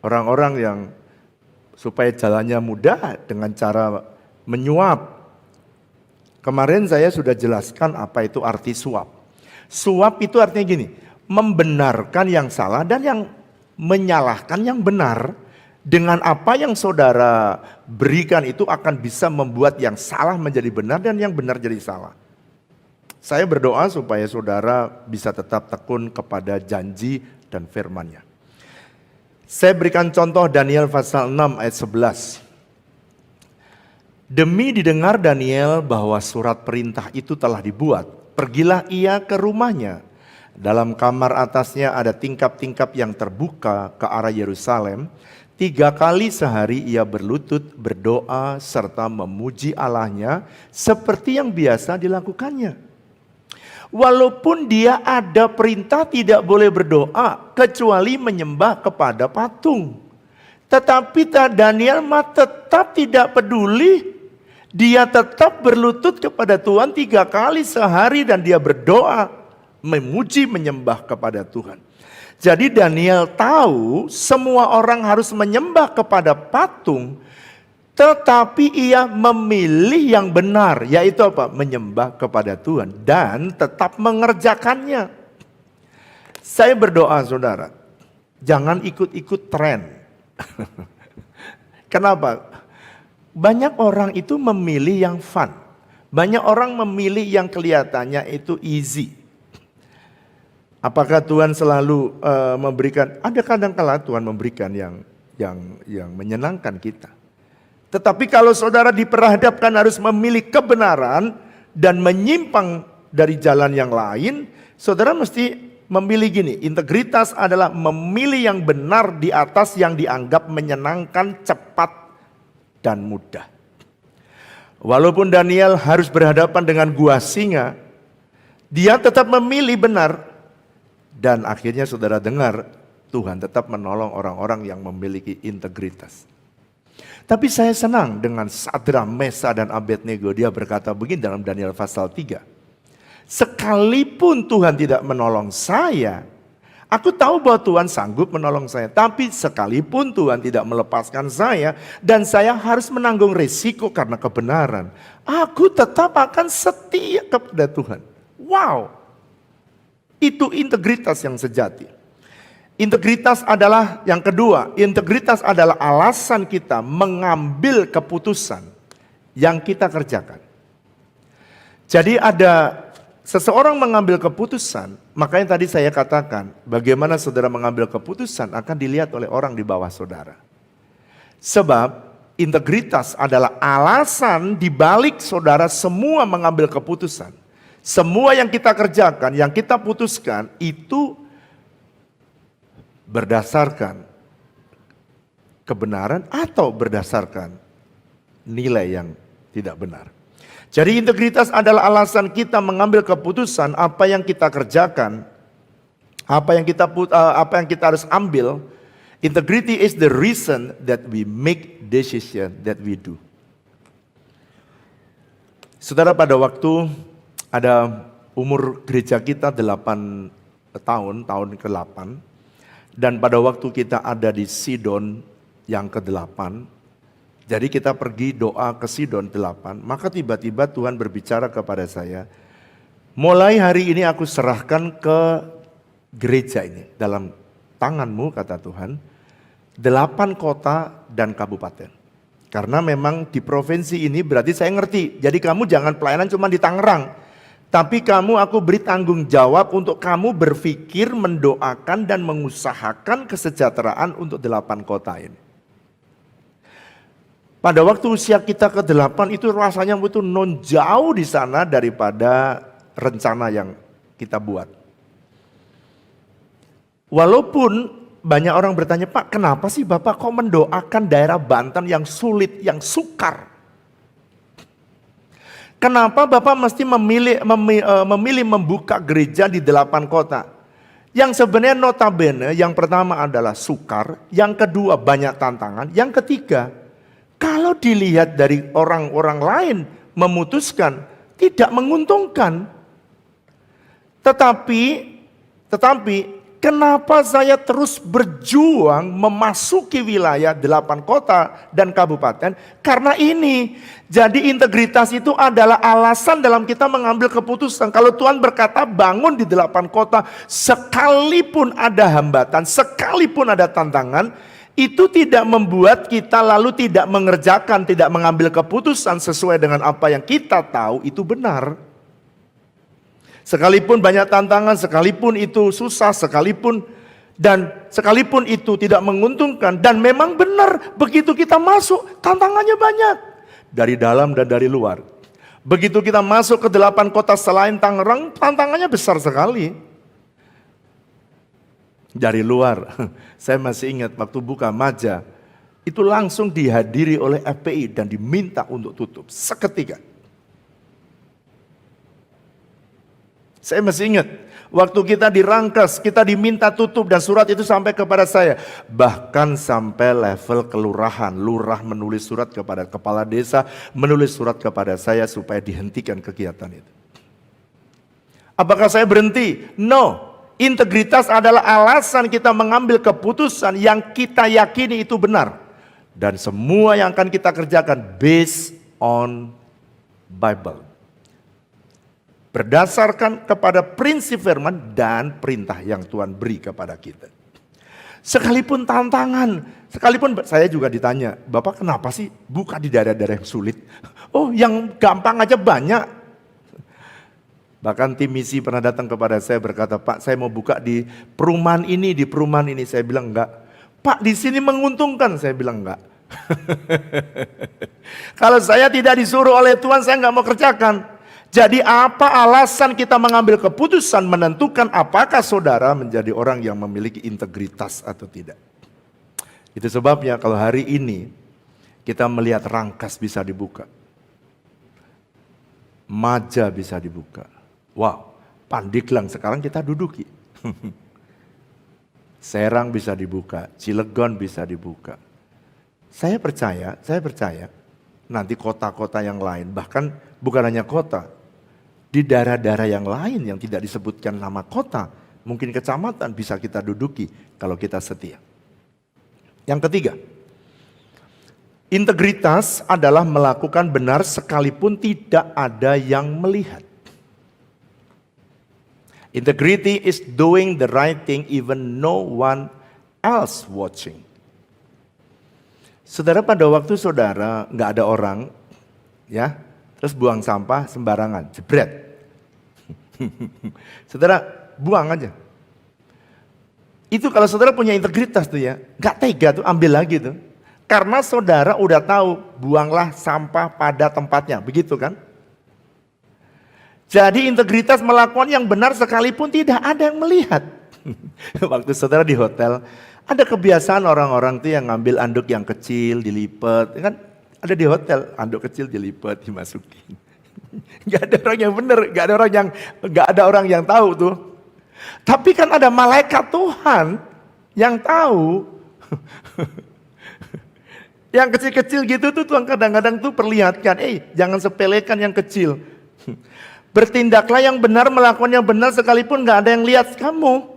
orang-orang yang supaya jalannya mudah dengan cara menyuap. Kemarin saya sudah jelaskan apa itu arti suap. Suap itu artinya gini, membenarkan yang salah dan yang menyalahkan yang benar. Dengan apa yang saudara berikan itu akan bisa membuat yang salah menjadi benar dan yang benar jadi salah. Saya berdoa supaya saudara bisa tetap tekun kepada janji dan firman-Nya. Saya berikan contoh Daniel pasal 6 ayat 11. Demi didengar Daniel bahwa surat perintah itu telah dibuat, pergilah ia ke rumahnya Dalam kamar atasnya ada tingkap-tingkap yang terbuka ke arah Yerusalem. 3 kali sehari ia berlutut, berdoa, serta memuji Allahnya seperti yang biasa dilakukannya. Walaupun dia ada perintah tidak boleh berdoa kecuali menyembah kepada patung. Tetapi Daniel tetap tidak peduli. Dia tetap berlutut kepada Tuhan 3 kali sehari dan dia berdoa, memuji, menyembah kepada Tuhan. Jadi Daniel tahu semua orang harus menyembah kepada patung, tetapi ia memilih yang benar, yaitu apa? Menyembah kepada Tuhan dan tetap mengerjakannya. Saya berdoa saudara, jangan ikut-ikut tren. Kenapa? Banyak orang itu memilih yang fun. Banyak orang memilih yang kelihatannya itu easy. Apakah Tuhan selalu memberikan? Ada kadang-kala Tuhan memberikan yang menyenangkan kita. Tetapi kalau saudara diperhadapkan harus memilih kebenaran dan menyimpang dari jalan yang lain, saudara mesti memilih gini, integritas adalah memilih yang benar di atas yang dianggap menyenangkan, cepat, dan mudah. Walaupun Daniel harus berhadapan dengan gua singa, dia tetap memilih benar. Dan akhirnya saudara dengar, Tuhan tetap menolong orang-orang yang memiliki integritas. Tapi saya senang dengan Sadrak, Mesak, dan Abednego. Dia berkata begini dalam Daniel pasal 3. Sekalipun Tuhan tidak menolong saya, aku tahu bahwa Tuhan sanggup menolong saya. Tapi sekalipun Tuhan tidak melepaskan saya, dan saya harus menanggung risiko karena kebenaran, aku tetap akan setia kepada Tuhan. Wow! Itu integritas yang sejati. Integritas adalah yang kedua, integritas adalah alasan kita mengambil keputusan yang kita kerjakan. Jadi ada seseorang mengambil keputusan, makanya tadi saya katakan bagaimana saudara mengambil keputusan akan dilihat oleh orang di bawah saudara. Sebab integritas adalah alasan di balik saudara semua mengambil keputusan. Semua yang kita kerjakan, yang kita putuskan itu berdasarkan kebenaran atau berdasarkan nilai yang tidak benar. Jadi integritas adalah alasan kita mengambil keputusan apa yang kita kerjakan, apa yang kita harus ambil. Integrity is the reason that we make decision that we do. Saudara, pada waktu ada umur gereja kita 8 tahun ke-8. Dan pada waktu kita ada di Sidon yang ke-8. Jadi kita pergi doa ke Sidon 8. Maka tiba-tiba Tuhan berbicara kepada saya. Mulai hari ini aku serahkan ke gereja ini. Dalam tanganmu kata Tuhan. 8 kota dan kabupaten. Karena memang di provinsi ini berarti saya ngerti. Jadi kamu jangan pelayanan cuma di Tangerang. Tapi aku beri tanggung jawab untuk kamu berpikir, mendoakan dan mengusahakan kesejahteraan untuk 8 kota ini. Pada waktu usia kita ke-8 itu rasanya itu non jauh di sana daripada rencana yang kita buat. Walaupun banyak orang bertanya, Pak, kenapa sih Bapak kok mendoakan daerah Banten yang sulit, yang sukar? Kenapa Bapak mesti memilih membuka gereja di 8 kota? Yang sebenarnya notabene yang pertama adalah sukar, yang kedua banyak tantangan, yang ketiga kalau dilihat dari orang-orang lain memutuskan tidak menguntungkan. Tetapi kenapa saya terus berjuang memasuki wilayah 8 kota dan kabupaten? Karena ini. Jadi integritas itu adalah alasan dalam kita mengambil keputusan. Kalau Tuhan berkata bangun di 8 kota, sekalipun ada hambatan, sekalipun ada tantangan, itu tidak membuat kita lalu tidak mengerjakan, tidak mengambil keputusan sesuai dengan apa yang kita tahu itu benar. Sekalipun banyak tantangan, sekalipun itu susah, sekalipun itu tidak menguntungkan, dan memang benar begitu kita masuk tantangannya banyak dari dalam dan dari luar. Begitu kita masuk ke 8 kota selain Tangerang, tantangannya besar sekali. dari luar. Saya masih ingat waktu buka Maja, itu langsung dihadiri oleh FPI dan diminta untuk tutup seketika. Saya masih ingat, waktu kita dirangkas, kita diminta tutup dan surat itu sampai kepada saya. Bahkan sampai level kelurahan, lurah menulis surat kepada kepala desa, menulis surat kepada saya supaya dihentikan kegiatan itu. Apakah saya berhenti? No, integritas adalah alasan kita mengambil keputusan yang kita yakini itu benar. Dan semua yang akan kita kerjakan based on Bible. Berdasarkan kepada prinsip firman dan perintah yang Tuhan beri kepada kita. Sekalipun tantangan, sekalipun saya juga ditanya, Bapak kenapa sih buka di daerah-daerah yang sulit? Oh, yang gampang aja banyak. Bahkan tim misi pernah datang kepada saya berkata, Pak saya mau buka di perumahan ini, di perumahan ini. Saya bilang enggak. Pak di sini menguntungkan, saya bilang enggak. Kalau saya tidak disuruh oleh Tuhan, saya enggak mau kerjakan. Jadi apa alasan kita mengambil keputusan menentukan apakah saudara menjadi orang yang memiliki integritas atau tidak? Itu sebabnya kalau hari ini kita melihat Rangkas bisa dibuka. Maja bisa dibuka. Wow, Pandeglang sekarang kita duduki. Serang bisa dibuka, Cilegon bisa dibuka. Saya percaya nanti kota-kota yang lain, bahkan bukan hanya kota, di daerah-daerah yang lain yang tidak disebutkan nama kota, mungkin kecamatan bisa kita duduki kalau kita setia. Yang ketiga, integritas adalah melakukan benar sekalipun tidak ada yang melihat. Integrity is doing the right thing even no one else watching. Saudara, pada waktu saudara nggak ada orang, ya, terus buang sampah sembarangan, jebret. Saudara buang aja. Itu kalau saudara punya integritas tuh ya, nggak tega tuh ambil lagi tuh. Karena saudara udah tahu, buanglah sampah pada tempatnya, begitu kan? Jadi integritas melakukan yang benar sekalipun tidak ada yang melihat. Waktu saudara di hotel, ada kebiasaan orang-orang tuh yang ngambil anduk yang kecil, dilipat, kan? Ada di hotel, anduk kecil dilipat, dimasukin. Gak ada orang yang benar, gak ada orang yang tahu tuh. Tapi kan ada malaikat Tuhan yang tahu. Yang kecil-kecil gitu tuh Tuhan kadang-kadang tuh perlihatkan, jangan sepelekan yang kecil. Bertindaklah yang benar, melakukan yang benar sekalipun gak ada yang lihat kamu.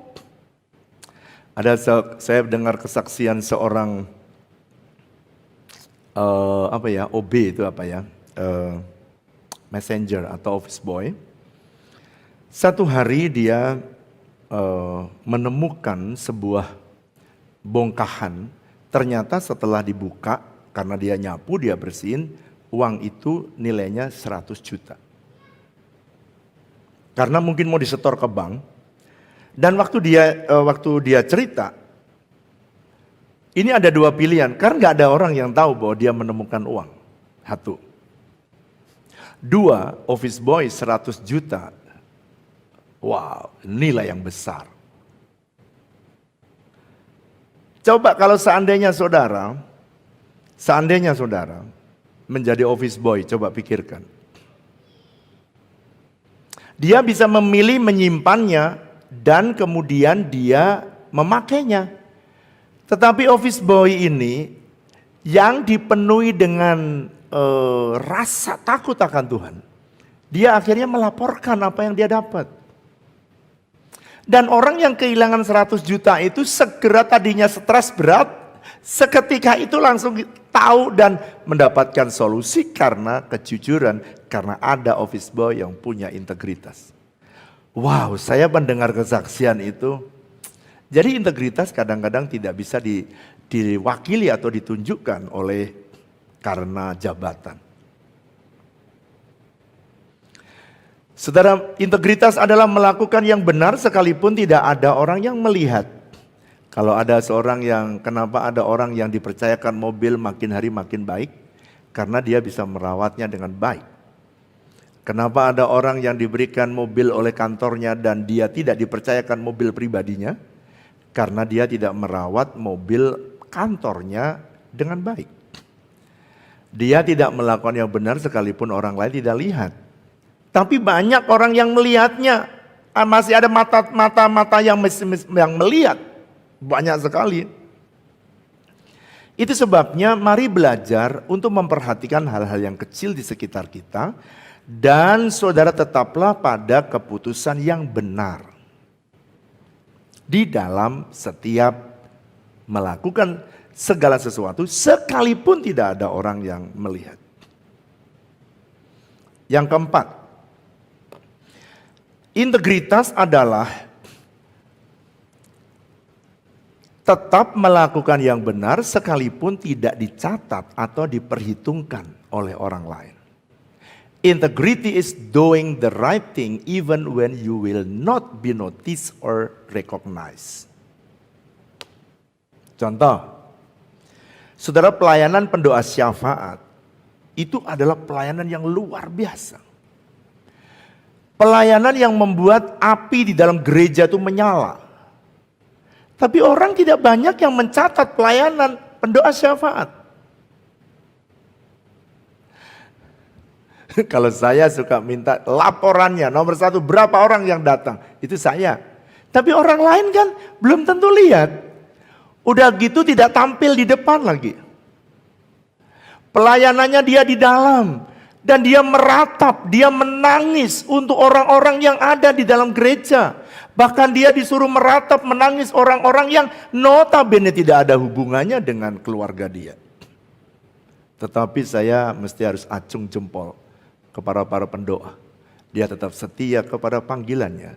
Saya dengar kesaksian seorang OB itu messenger atau office boy. Satu hari dia menemukan sebuah bongkahan. Ternyata setelah dibuka, karena dia nyapu, dia bersihin, uang itu nilainya 100 juta. Karena mungkin mau disetor ke bank. Dan waktu dia cerita, ini ada dua pilihan, karena nggak ada orang yang tahu bahwa dia menemukan uang. Satu. Dua, office boy 100 juta. Wow, nilai yang besar. Coba kalau seandainya saudara menjadi office boy, coba pikirkan. Dia bisa memilih menyimpannya dan kemudian dia memakainya. Tetapi office boy ini yang dipenuhi dengan rasa takut akan Tuhan, dia akhirnya melaporkan apa yang dia dapat. Dan orang yang kehilangan 100 juta itu segera tadinya stres berat, seketika itu langsung tahu dan mendapatkan solusi karena kejujuran, karena ada office boy yang punya integritas. Wow, saya mendengar kesaksian itu. Jadi integritas kadang-kadang tidak bisa diwakili atau ditunjukkan oleh karena jabatan. Saudara, integritas adalah melakukan yang benar sekalipun tidak ada orang yang melihat. Kalau ada seorang kenapa ada orang yang dipercayakan mobil makin hari makin baik? Karena dia bisa merawatnya dengan baik. Kenapa ada orang yang diberikan mobil oleh kantornya dan dia tidak dipercayakan mobil pribadinya? karena dia tidak merawat mobil kantornya dengan baik. Dia tidak melakukan yang benar sekalipun orang lain tidak lihat. Tapi banyak orang yang melihatnya. Masih ada mata-mata yang melihat. Banyak sekali. Itu sebabnya mari belajar untuk memperhatikan hal-hal yang kecil di sekitar kita. Dan saudara tetaplah pada keputusan yang benar. Di dalam setiap melakukan segala sesuatu sekalipun tidak ada orang yang melihat. Yang keempat, integritas adalah tetap melakukan yang benar sekalipun tidak dicatat atau diperhitungkan oleh orang lain. Integrity is doing the right thing even when you will not be noticed or recognized. Contoh, saudara, pelayanan pendoa syafaat itu adalah pelayanan yang luar biasa. Pelayanan yang membuat api di dalam gereja itu menyala. Tapi orang tidak banyak yang mencatat pelayanan pendoa syafaat. Kalau saya suka minta laporannya, nomor 1 berapa orang yang datang, itu saya. Tapi orang lain kan belum tentu lihat. Udah gitu tidak tampil di depan lagi. Pelayanannya dia di dalam. Dan dia meratap, dia menangis untuk orang-orang yang ada di dalam gereja. Bahkan dia disuruh meratap, menangis orang-orang yang notabene tidak ada hubungannya dengan keluarga dia. Tetapi saya mesti harus acung jempol kepada para pendoa. Dia tetap setia kepada panggilannya.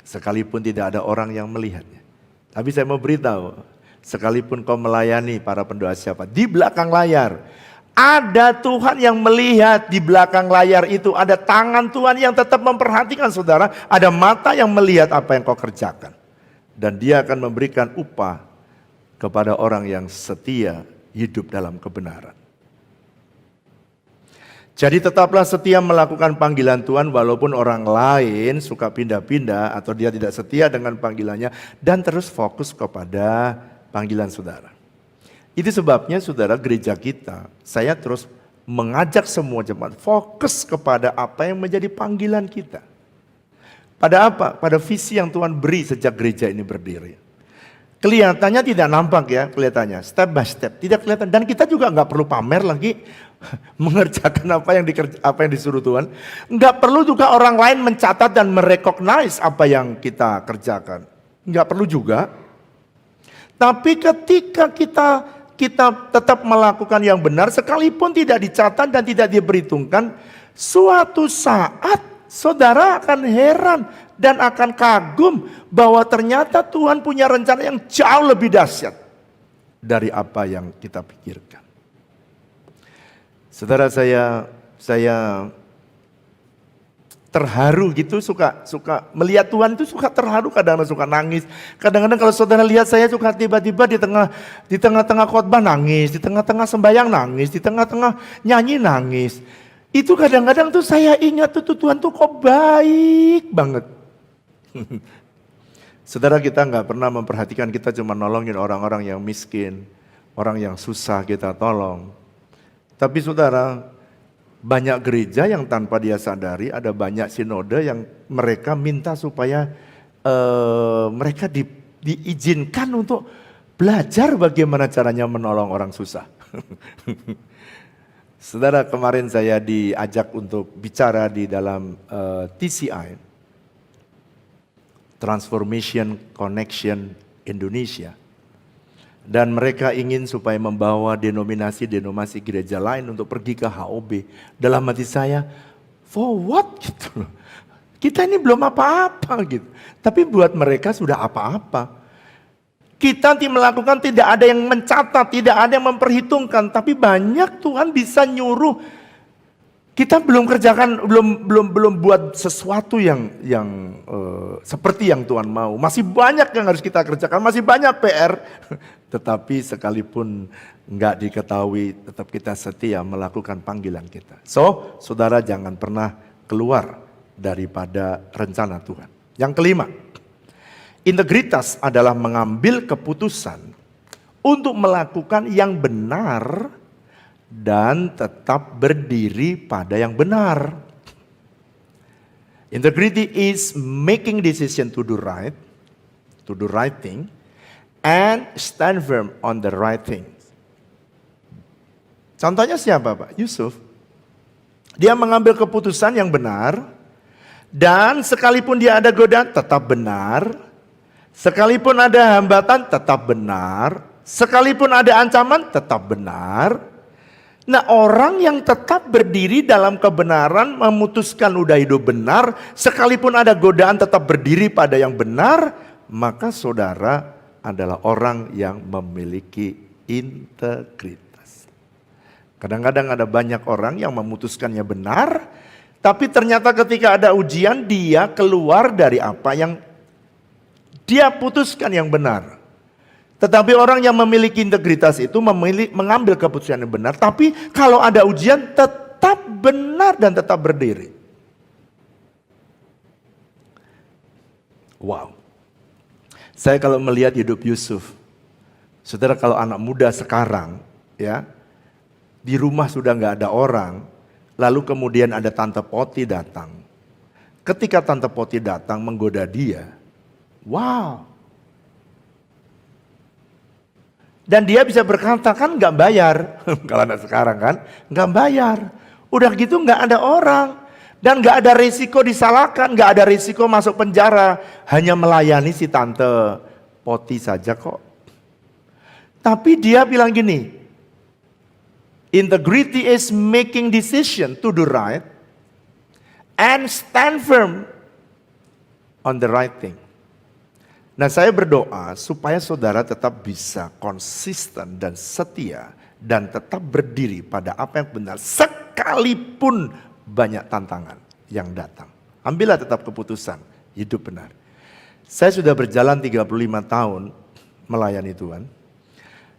Sekalipun tidak ada orang yang melihatnya. Tapi saya mau beritahu, sekalipun kau melayani para pendoa syafaat di belakang layar, ada Tuhan yang melihat di belakang layar itu. Ada tangan Tuhan yang tetap memperhatikan saudara. Ada mata yang melihat apa yang kau kerjakan. Dan dia akan memberikan upah kepada orang yang setia hidup dalam kebenaran. Jadi tetaplah setia melakukan panggilan Tuhan walaupun orang lain suka pindah-pindah atau dia tidak setia dengan panggilannya. Dan terus fokus kepada panggilan saudara. Itu sebabnya saudara, gereja kita, saya terus mengajak semua jemaat fokus kepada apa yang menjadi panggilan kita. Pada apa? Pada visi yang Tuhan beri sejak gereja ini berdiri. Kelihatannya tidak nampak ya, kelihatannya step by step, tidak kelihatan. Dan kita juga nggak perlu pamer lagi mengerjakan apa yang disuruh Tuhan. Nggak perlu juga orang lain mencatat dan merecognize apa yang kita kerjakan. Nggak perlu juga. Tapi ketika kita tetap melakukan yang benar, sekalipun tidak dicatat dan tidak diperhitungkan, suatu saat saudara akan heran dan akan kagum bahwa ternyata Tuhan punya rencana yang jauh lebih dahsyat dari apa yang kita pikirkan. Saudara, saya terharu gitu, suka melihat Tuhan itu, suka terharu, kadang-kadang suka nangis. Kadang-kadang kalau saudara lihat saya suka tiba-tiba di tengah-tengah khotbah nangis, di tengah-tengah sembahyang nangis, di tengah-tengah nyanyi nangis. Itu kadang-kadang tuh saya ingat tuh Tuhan tuh kok baik banget. Saudara, kita nggak pernah memperhatikan, kita cuma nolongin orang-orang yang miskin, orang yang susah kita tolong. Tapi saudara, banyak gereja yang tanpa dia sadari, ada banyak sinode yang mereka minta supaya mereka diizinkan untuk belajar bagaimana caranya menolong orang susah. Saudara, kemarin saya diajak untuk bicara di dalam TCI, Transformation Connection Indonesia. Dan mereka ingin supaya membawa denominasi gereja lain untuk pergi ke HOB. Dalam hati saya, for what gitu loh. Kita ini belum apa-apa gitu. Tapi buat mereka sudah apa-apa. Kita melakukan, tidak ada yang mencatat, tidak ada yang memperhitungkan. Tapi banyak Tuhan bisa nyuruh. Kita belum kerjakan, belum buat sesuatu yang seperti yang Tuhan mau. Masih banyak yang harus kita kerjakan, masih banyak PR. Tetapi sekalipun enggak diketahui, tetap kita setia melakukan panggilan kita. So, saudara jangan pernah keluar daripada rencana Tuhan. Yang kelima, Integritas adalah mengambil keputusan untuk melakukan yang benar dan tetap berdiri pada yang benar. Integrity is making decision to do right thing, and stand firm on the right thing. Contohnya siapa, Pak? Yusuf. Dia mengambil keputusan yang benar, dan sekalipun dia ada godaan tetap benar, sekalipun ada hambatan tetap benar, sekalipun ada ancaman tetap benar. Nah, orang yang tetap berdiri dalam kebenaran, memutuskan udah hidup benar, sekalipun ada godaan tetap berdiri pada yang benar, maka saudara adalah orang yang memiliki integritas. Kadang-kadang ada banyak orang yang memutuskannya benar, tapi ternyata ketika ada ujian dia keluar dari apa yang dia putuskan yang benar. Tetapi orang yang memiliki integritas itu mengambil keputusan yang benar, tapi kalau ada ujian tetap benar dan tetap berdiri. Wow. Saya kalau melihat hidup Yusuf, saudara, kalau anak muda sekarang, ya, di rumah sudah nggak ada orang, lalu kemudian ada Tante Poti datang. Ketika Tante Poti datang menggoda dia, wow. Dan dia bisa berkata, kan nggak bayar. Kalau anak sekarang kan, nggak bayar. Udah gitu nggak ada orang. Dan nggak ada risiko disalahkan, nggak ada risiko masuk penjara. Hanya melayani si Tante Poti saja kok. Tapi dia bilang gini, integrity is making decision to do right and stand firm on the right thing. Nah, saya berdoa supaya saudara tetap bisa konsisten dan setia dan tetap berdiri pada apa yang benar sekalipun banyak tantangan yang datang. Ambillah tetap keputusan hidup benar. Saya sudah berjalan 35 tahun melayani Tuhan,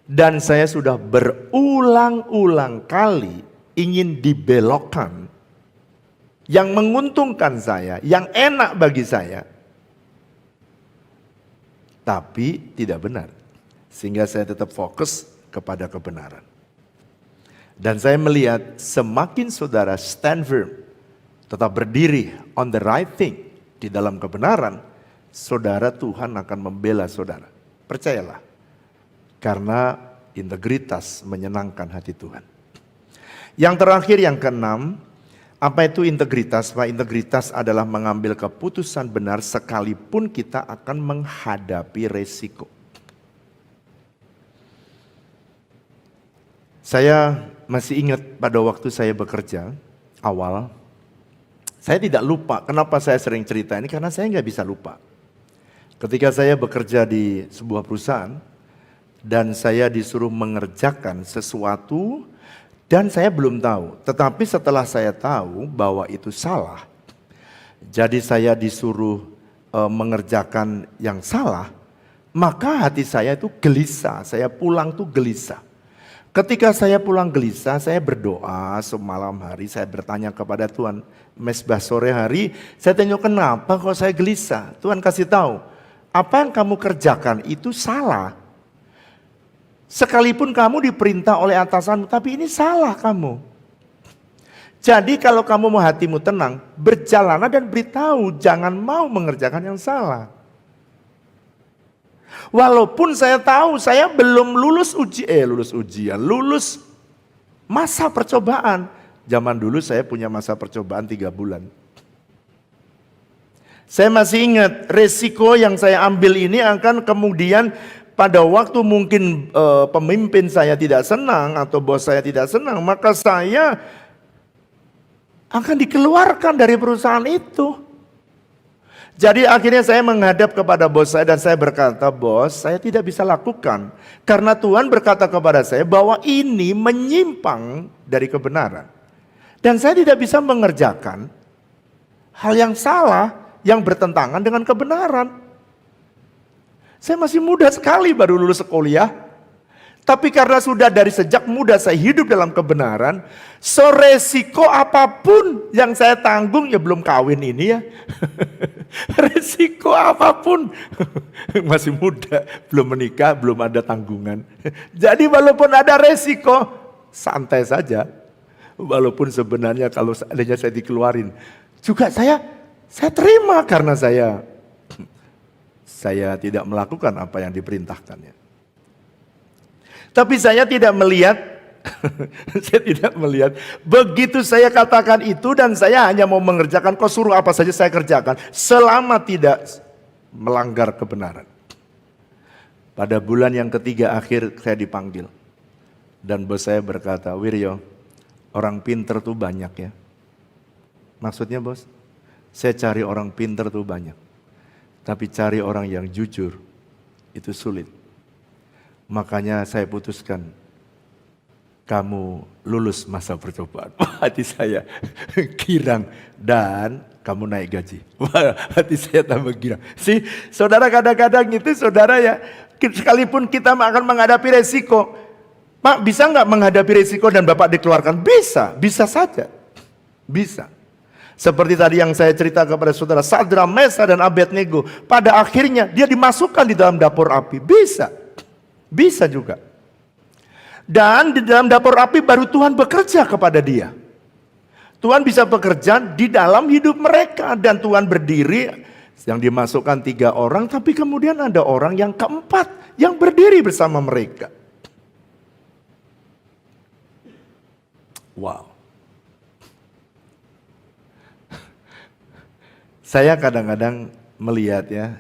dan saya sudah berulang-ulang kali ingin dibelokkan yang menguntungkan saya, yang enak bagi saya, tapi tidak benar. Sehingga saya tetap fokus kepada kebenaran. Dan saya melihat semakin saudara stand firm, tetap berdiri on the right thing, di dalam kebenaran, saudara, Tuhan akan membela saudara. Percayalah. Karena integritas menyenangkan hati Tuhan. Yang terakhir, yang keenam, apa itu integritas? Pak, integritas adalah mengambil keputusan benar sekalipun kita akan menghadapi resiko. Saya masih ingat pada waktu saya bekerja awal, saya tidak lupa. Kenapa saya sering cerita ini? Karena saya nggak bisa lupa. Ketika saya bekerja di sebuah perusahaan dan saya disuruh mengerjakan sesuatu, dan saya belum tahu, tetapi setelah saya tahu bahwa itu salah, jadi saya disuruh mengerjakan yang salah, maka hati saya itu gelisah, saya pulang tuh gelisah. Ketika saya pulang gelisah, saya berdoa semalam hari, saya bertanya kepada Tuhan, mesbah sore hari, saya tanya kenapa kok saya gelisah? Tuhan kasih tahu, apa yang kamu kerjakan itu salah. Sekalipun kamu diperintah oleh atasanmu, tapi ini salah kamu. Jadi kalau kamu mau hatimu tenang, berjalanlah dan beritahu, jangan mau mengerjakan yang salah. Walaupun saya tahu saya belum lulus masa percobaan. Zaman dulu saya punya masa percobaan 3 bulan. Saya masih ingat resiko yang saya ambil ini akan kemudian pada waktu mungkin pemimpin saya tidak senang atau bos saya tidak senang, maka saya akan dikeluarkan dari perusahaan itu. Jadi akhirnya saya menghadap kepada bos saya dan saya berkata, bos, saya tidak bisa lakukan. Karena Tuhan berkata kepada saya bahwa ini menyimpang dari kebenaran. Dan saya tidak bisa mengerjakan hal yang salah yang bertentangan dengan kebenaran. Saya masih muda sekali, baru lulus kuliah. Tapi karena sudah dari sejak muda saya hidup dalam kebenaran, so resiko apapun yang saya tanggung, ya belum kawin ini ya. Resiko apapun. Masih muda, belum menikah, belum ada tanggungan. Jadi walaupun ada resiko, santai saja. Walaupun sebenarnya kalau seandainya saya dikeluarin, juga saya terima karena saya tidak melakukan apa yang diperintahkannya. Tapi saya tidak melihat, saya tidak melihat, begitu saya katakan itu dan saya hanya mau mengerjakan, kau suruh apa saja saya kerjakan, selama tidak melanggar kebenaran. Pada bulan yang ketiga akhir saya dipanggil. Dan bos saya berkata, Wiryo, orang pinter tuh banyak ya. Maksudnya bos, saya cari orang pinter tuh banyak. Tapi cari orang yang jujur, itu sulit. Makanya saya putuskan, kamu lulus masa percobaan. Hati saya girang dan kamu naik gaji. Hati saya tambah girang. Sih, saudara kadang-kadang itu saudara ya, sekalipun kita akan menghadapi resiko. Pak, bisa nggak menghadapi resiko dan Bapak dikeluarkan? Bisa, bisa saja. Bisa. Seperti tadi yang saya cerita kepada saudara, Sadra, Mesa, dan Abednego. Pada akhirnya dia dimasukkan di dalam dapur api. Bisa. Bisa juga. Dan di dalam dapur api baru Tuhan bekerja kepada dia. Tuhan bisa bekerja di dalam hidup mereka. Dan Tuhan berdiri, yang dimasukkan 3 orang, tapi kemudian ada orang yang keempat yang berdiri bersama mereka. Wow. Saya kadang-kadang melihat ya,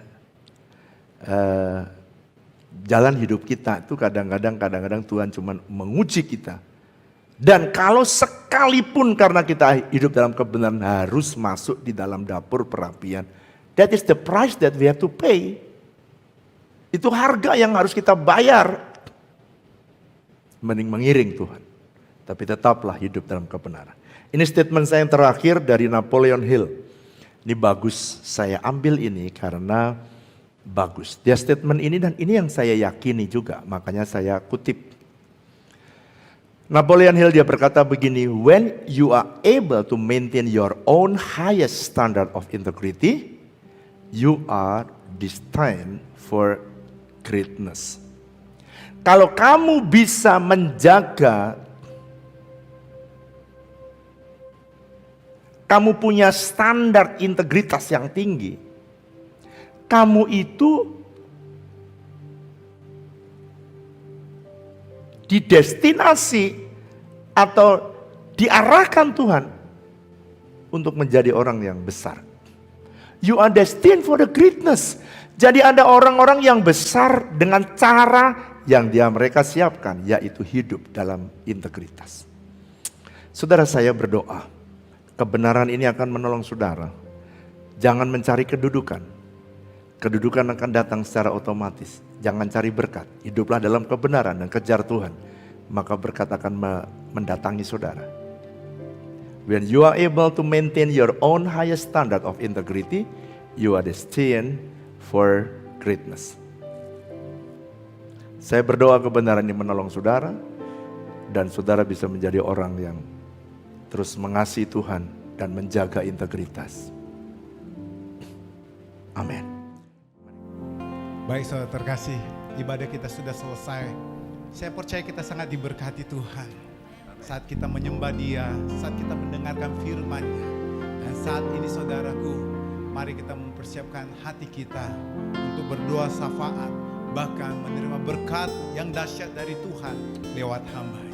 jalan hidup kita itu kadang-kadang Tuhan cuma menguji kita. Dan kalau sekalipun karena kita hidup dalam kebenaran harus masuk di dalam dapur perapian, that is the price that we have to pay. Itu harga yang harus kita bayar. Mending mengiring Tuhan. Tapi tetaplah hidup dalam kebenaran. Ini statement saya yang terakhir dari Napoleon Hill. Ini bagus, saya ambil ini karena bagus. Dia statement ini dan ini yang saya yakini juga, makanya saya kutip. Napoleon Hill dia berkata begini, when you are able to maintain your own highest standard of integrity, you are destined for greatness. Kalau kamu bisa menjaga, kamu punya standar integritas yang tinggi, kamu itu didestinasi atau diarahkan Tuhan untuk menjadi orang yang besar. You are destined for the greatness. Jadi ada orang-orang yang besar dengan cara yang mereka siapkan, yaitu hidup dalam integritas. Saudara, saya berdoa, kebenaran ini akan menolong saudara. Jangan mencari kedudukan. Kedudukan akan datang secara otomatis. Jangan cari berkat. Hiduplah dalam kebenaran dan kejar Tuhan. Maka berkat akan mendatangi saudara. When you are able to maintain your own highest standard of integrity, you are destined for greatness. Saya berdoa kebenaran ini menolong saudara. Dan saudara bisa menjadi orang yang terus mengasihi Tuhan dan menjaga integritas. Amin. Baik saudara terkasih, ibadah kita sudah selesai. Saya percaya kita sangat diberkati Tuhan. Saat kita menyembah Dia, saat kita mendengarkan firman-Nya. Dan saat ini saudaraku, mari kita mempersiapkan hati kita untuk berdoa syafaat, bahkan menerima berkat yang dahsyat dari Tuhan lewat hamba-Nya.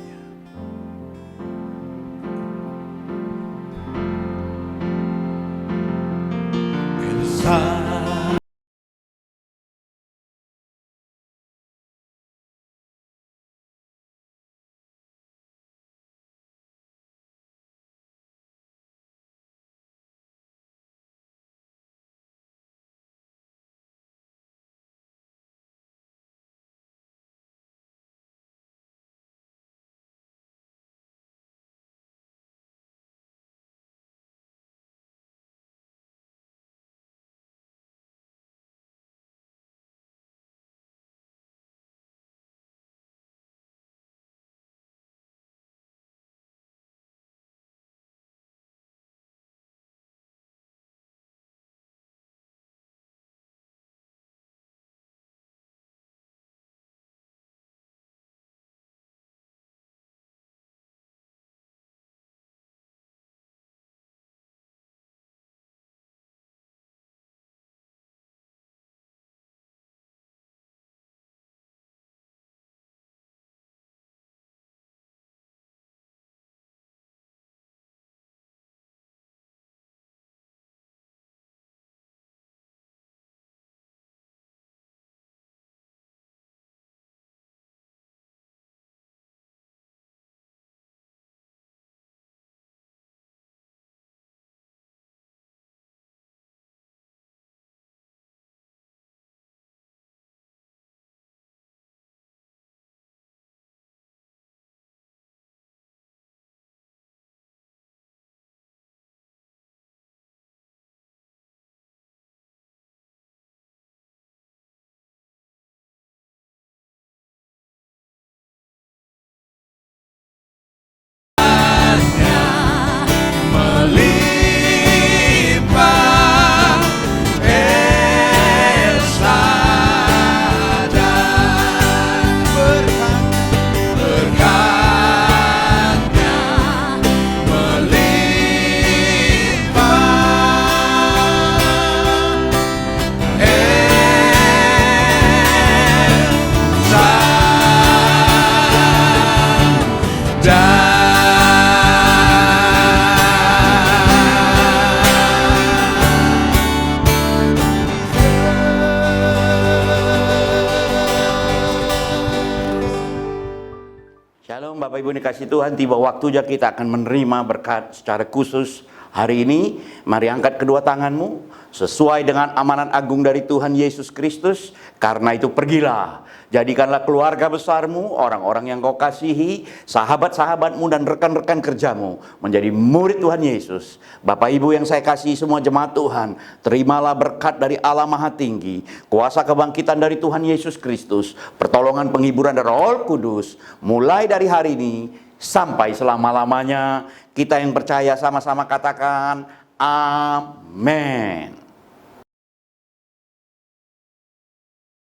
Ibu dikasih Tuhan, tiba waktunya kita akan menerima berkat secara khusus. Hari ini, mari angkat kedua tanganmu sesuai dengan amanat agung dari Tuhan Yesus Kristus. Karena itu pergilah, jadikanlah keluarga besarmu, orang-orang yang kau kasihi, sahabat-sahabatmu dan rekan-rekan kerjamu menjadi murid Tuhan Yesus. Bapak Ibu yang saya kasihi semua jemaat Tuhan, terimalah berkat dari Allah Maha Tinggi, kuasa kebangkitan dari Tuhan Yesus Kristus, pertolongan penghiburan dari Roh Kudus, mulai dari hari ini sampai selama-lamanya. Kita yang percaya sama-sama katakan amin.